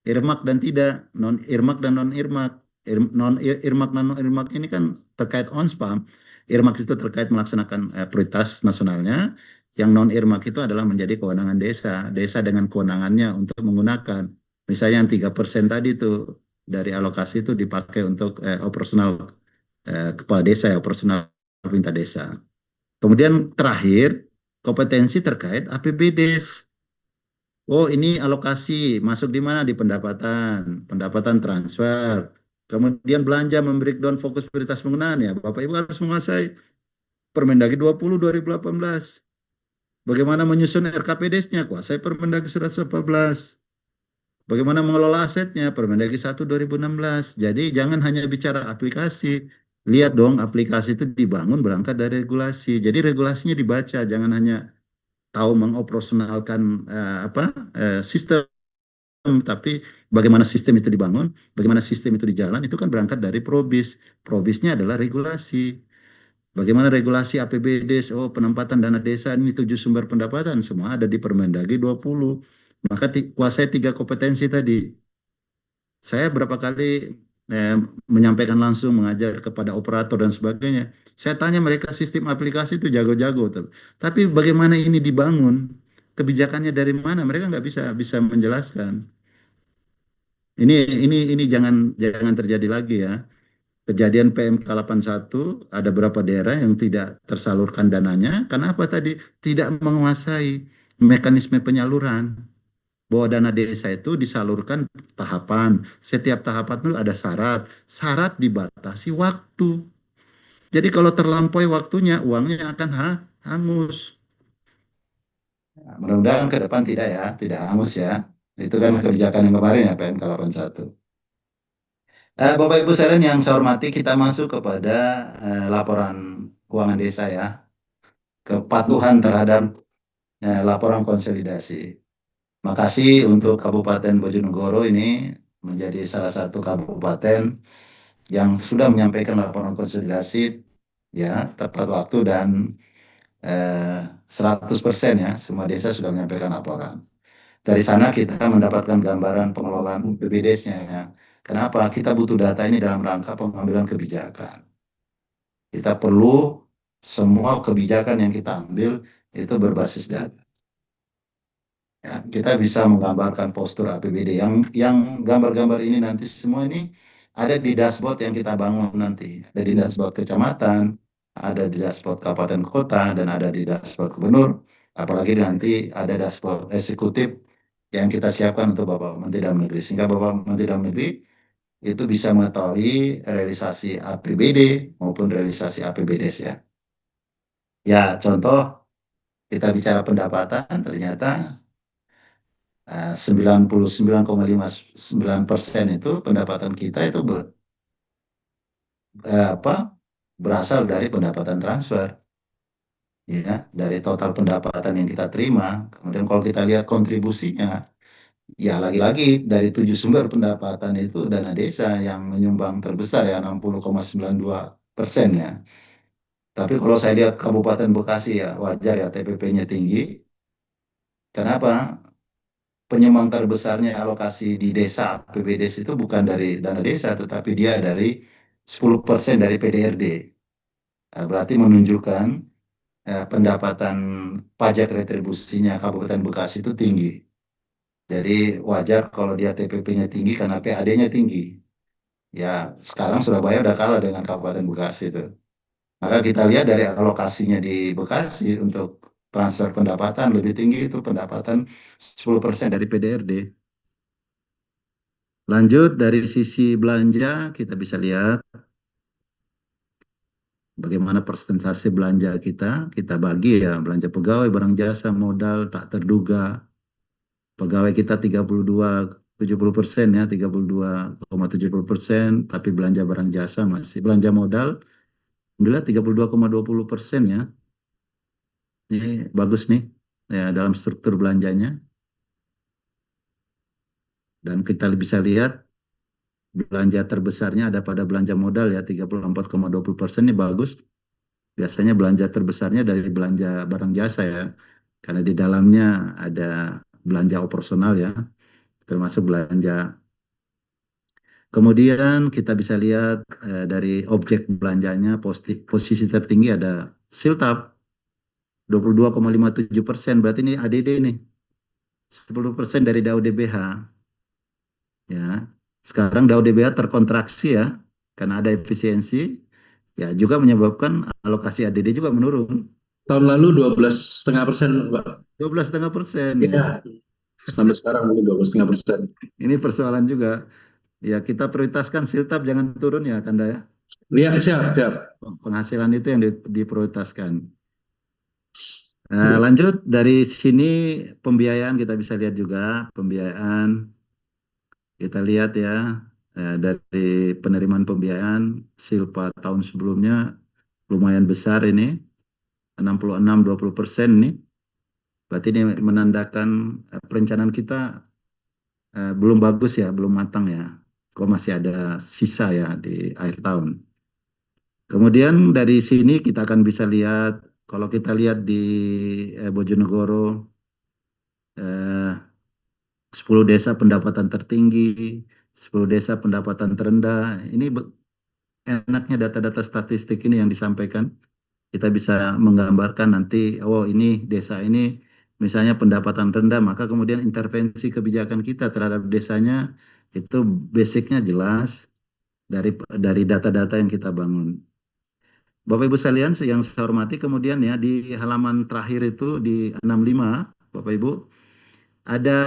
Speaker 1: irmak dan tidak, non irmak dan non irmak. Non irmak dan non irmak ini kan terkait on spam. Irmak itu terkait melaksanakan prioritas nasionalnya. Yang non irmak itu adalah menjadi kewenangan desa. Desa dengan kewenangannya untuk menggunakan. Misalnya yang 3% tadi itu dari alokasi itu dipakai untuk operasional kepala desa, operasional pemerintah desa. Kemudian terakhir kompetensi terkait APBD. Oh, ini alokasi masuk di mana? Di pendapatan, pendapatan transfer. Kemudian belanja membreakdown fokus prioritas penggunaan ya. Bapak Ibu harus menguasai Permendagri 20 2018. Bagaimana menyusun RKPD-nya? Kuasai Permendagri 114. Bagaimana mengelola asetnya? Permendagri 1 2016. Jadi jangan hanya bicara aplikasi. Lihat dong aplikasi itu dibangun berangkat dari regulasi. Jadi regulasinya dibaca, jangan hanya tahu mengoperasionalkan sistem, tapi bagaimana sistem itu dibangun, bagaimana sistem itu dijalan, itu kan berangkat dari probis. Probisnya adalah regulasi. Bagaimana regulasi APBD, oh penempatan dana desa ini 7 sumber pendapatan, semua ada di Permendagri 20. Maka kuasai 3 kompetensi tadi. Saya berapa kali menyampaikan langsung, mengajar kepada operator dan sebagainya. Saya tanya mereka sistem aplikasi itu jago-jago, tapi bagaimana ini dibangun, kebijakannya dari mana, mereka nggak bisa menjelaskan. Ini jangan terjadi lagi ya. Kejadian PMK 81 ada beberapa daerah yang tidak tersalurkan dananya. Kenapa tadi? Tidak menguasai mekanisme penyaluran. Bahwa dana desa itu disalurkan tahapan. Setiap tahapan itu ada syarat. Syarat dibatasi waktu. Jadi kalau terlampaui waktunya, uangnya akan hangus. Mudah-mudahan ke depan tidak ya, tidak hangus ya. Itu kan kebijakan yang kemarin ya, PMK 81. Bapak Ibu sekalian yang saya hormati, kita masuk kepada laporan keuangan desa ya. Kepatuhan terhadap laporan konsolidasi. Makasih untuk Kabupaten Bojonegoro ini menjadi salah satu kabupaten yang sudah menyampaikan laporan konsolidasi ya tepat waktu dan 100% ya, semua desa sudah menyampaikan laporan. Dari sana kita mendapatkan gambaran pengelolaan BPDS-nya ya. Kenapa? Kita butuh data ini dalam rangka pengambilan kebijakan. Kita perlu semua kebijakan yang kita ambil itu berbasis data. Ya, kita bisa menggambarkan postur APBD yang gambar-gambar ini nanti semua ini ada di dashboard yang kita bangun nanti. Ada di dashboard kecamatan, ada di dashboard kabupaten kota, dan ada di dashboard gubernur. Apalagi nanti ada dashboard eksekutif yang kita siapkan untuk Bapak Menteri Dalam Negeri. Sehingga Bapak Menteri Dalam Negeri itu bisa mengetahui realisasi APBD maupun realisasi APBDes ya. Ya, contoh kita bicara pendapatan, ternyata 99,59% itu pendapatan kita itu berasal dari pendapatan transfer. Ya, dari total pendapatan yang kita terima. Kemudian kalau kita lihat kontribusinya, ya lagi-lagi dari 7 sumber pendapatan itu dana desa yang menyumbang terbesar ya 60,92% ya. Tapi kalau saya lihat Kabupaten Bekasi ya wajar ya TPP-nya tinggi. Kenapa? Penyumbang terbesarnya alokasi di desa APBDes itu bukan dari dana desa, tetapi dia dari 10% dari PDRD. Berarti menunjukkan pendapatan pajak retribusinya Kabupaten Bekasi itu tinggi. Jadi wajar kalau dia TPP-nya tinggi karena PAD-nya tinggi. Ya sekarang Surabaya udah kalah dengan Kabupaten Bekasi itu. Maka kita lihat dari alokasinya di Bekasi untuk transfer pendapatan lebih tinggi itu pendapatan 10% dari PDRD. Lanjut dari sisi belanja kita bisa lihat bagaimana persentase belanja kita bagi ya belanja pegawai, barang jasa, modal tak terduga. Pegawai kita 70% ya, 32,70%, tapi belanja barang jasa masih belanja modal alhamdulillah 32,20% ya. Ini bagus nih ya dalam struktur belanjanya. Dan kita bisa lihat belanja terbesarnya ada pada belanja modal ya 34,20% ini bagus. Biasanya belanja terbesarnya dari belanja barang jasa ya. Karena di dalamnya ada belanja operasional ya, termasuk belanja. Kemudian kita bisa lihat dari objek belanjanya posisi tertinggi ada Siltap 22,57%. Berarti ini ADD nih. 10% dari DAU DBH. Ya. Sekarang DAU DBH terkontraksi ya karena ada efisiensi. Ya juga menyebabkan alokasi ADD juga menurun.
Speaker 3: Tahun lalu 12,5%, Pak.
Speaker 1: 12,5% ya.
Speaker 3: Ya, sampai sekarang mungkin 12,5%.
Speaker 1: Ini persoalan juga. Ya kita prioritaskan Siltap jangan turun ya Kanda ya.
Speaker 3: Iya, siap, siap.
Speaker 1: Penghasilan itu yang diprioritaskan. Nah, lanjut dari sini pembiayaan kita bisa lihat juga pembiayaan kita lihat ya dari penerimaan pembiayaan Silpa tahun sebelumnya lumayan besar ini 66-20% nih. Berarti ini menandakan perencanaan kita belum bagus ya, belum matang ya. Kok masih ada sisa ya di akhir tahun. Kemudian dari sini kita akan bisa lihat, kalau kita lihat di Bojonegoro, 10 desa pendapatan tertinggi, 10 desa pendapatan terendah. Ini enaknya data-data statistik ini yang disampaikan. Kita bisa menggambarkan nanti, oh ini desa ini misalnya pendapatan rendah, maka kemudian intervensi kebijakan kita terhadap desanya itu basicnya jelas dari data-data yang kita bangun. Bapak Ibu sekalian yang saya hormati, kemudian ya di halaman terakhir itu di 65, Bapak Ibu, ada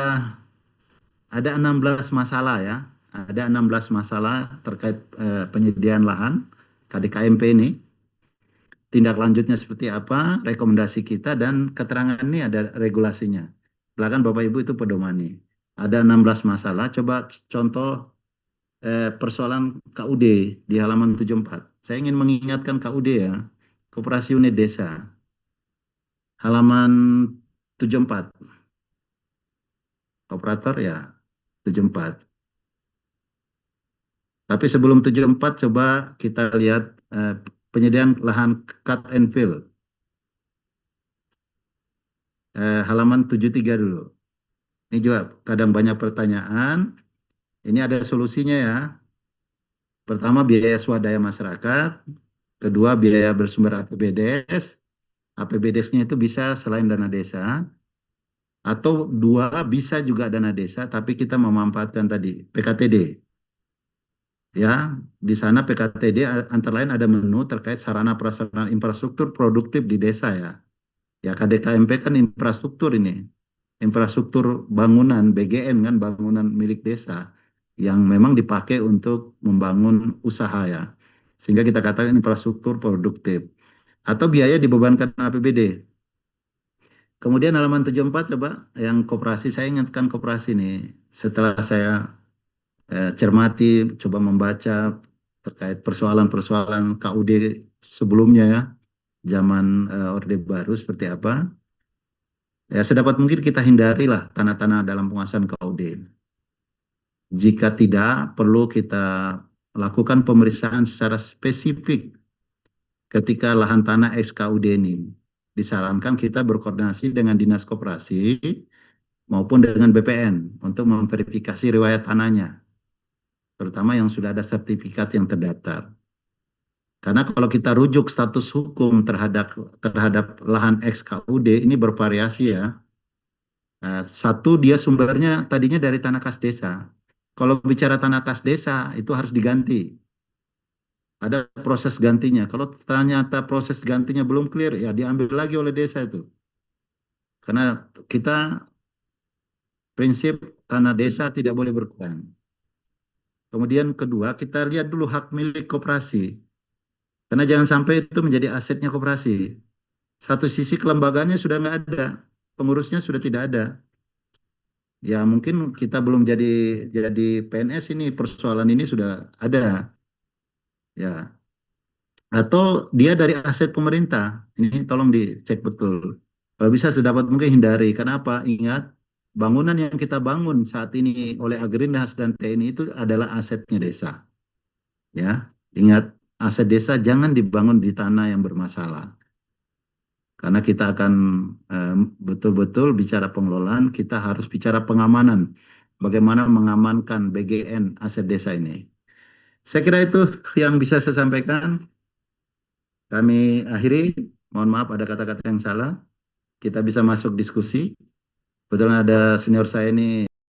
Speaker 1: 16 masalah ya. Ada 16 masalah terkait penyediaan lahan KDKMP ini. Tindak lanjutnya seperti apa, rekomendasi kita dan keterangan ini ada regulasinya. Silakan Bapak Ibu itu pedomani. Ada 16 masalah, coba contoh persoalan KUD di halaman 74. Saya ingin mengingatkan KUD ya, Koperasi Unit Desa. Halaman 74. Operator ya 74. Tapi sebelum 74 coba kita lihat penyediaan lahan cut and fill. Halaman 73 dulu. Ini juga kadang banyak pertanyaan. Ini ada solusinya ya. Pertama biaya swadaya masyarakat. Kedua biaya bersumber APBDes. APBDes-nya itu bisa selain dana desa. Atau dua bisa juga dana desa tapi kita memanfaatkan tadi PKTD. Ya, di sana PKTD antara lain ada menu terkait sarana prasarana infrastruktur produktif di desa ya. Ya KDKMP kan infrastruktur ini. Infrastruktur bangunan BGN kan bangunan milik desa yang memang dipakai untuk membangun usaha ya. Sehingga kita katakan infrastruktur produktif. Atau biaya dibebankan APBD. Kemudian halaman 74 coba yang koperasi, saya ingatkan koperasi nih. Setelah saya cermati, coba membaca terkait persoalan-persoalan KUD sebelumnya ya, zaman Orde Baru seperti apa. Ya sedapat mungkin kita hindarilah tanah-tanah dalam penguasaan KUD. Jika tidak, perlu kita lakukan pemeriksaan secara spesifik ketika lahan tanah ex-KUD ini. Disarankan kita berkoordinasi dengan Dinas Koperasi maupun dengan BPN untuk memverifikasi riwayat tanahnya, terutama yang sudah ada sertifikat yang terdaftar. Karena kalau kita rujuk status hukum terhadap lahan ex-KUD ini bervariasi ya. Satu dia sumbernya tadinya dari tanah kas desa. Kalau bicara tanah kas desa itu harus diganti. ada proses gantinya. Kalau ternyata proses gantinya belum clear, ya diambil lagi oleh desa itu. Karena kita prinsip tanah desa tidak boleh berkurang. Kemudian kedua, kita lihat dulu hak milik koperasi. Karena jangan sampai itu menjadi asetnya koperasi. Satu sisi kelembagaannya sudah nggak ada, pengurusnya sudah tidak ada. Ya mungkin kita belum jadi PNS ini, persoalan ini sudah ada. Ya, atau dia dari aset pemerintah. Ini tolong dicek betul. Kalau bisa sedapat mungkin hindari. Kenapa? Ingat, bangunan yang kita bangun saat ini oleh Agrindas dan TNI itu adalah asetnya desa. Ya, ingat, aset desa jangan dibangun di tanah yang bermasalah. Karena kita akan betul-betul bicara pengelolaan, kita harus bicara pengamanan. Bagaimana mengamankan BGN aset desa ini. Saya kira itu yang bisa saya sampaikan. Kami akhiri, mohon maaf ada kata-kata yang salah. Kita bisa masuk diskusi. Kebetulan ada senior saya ini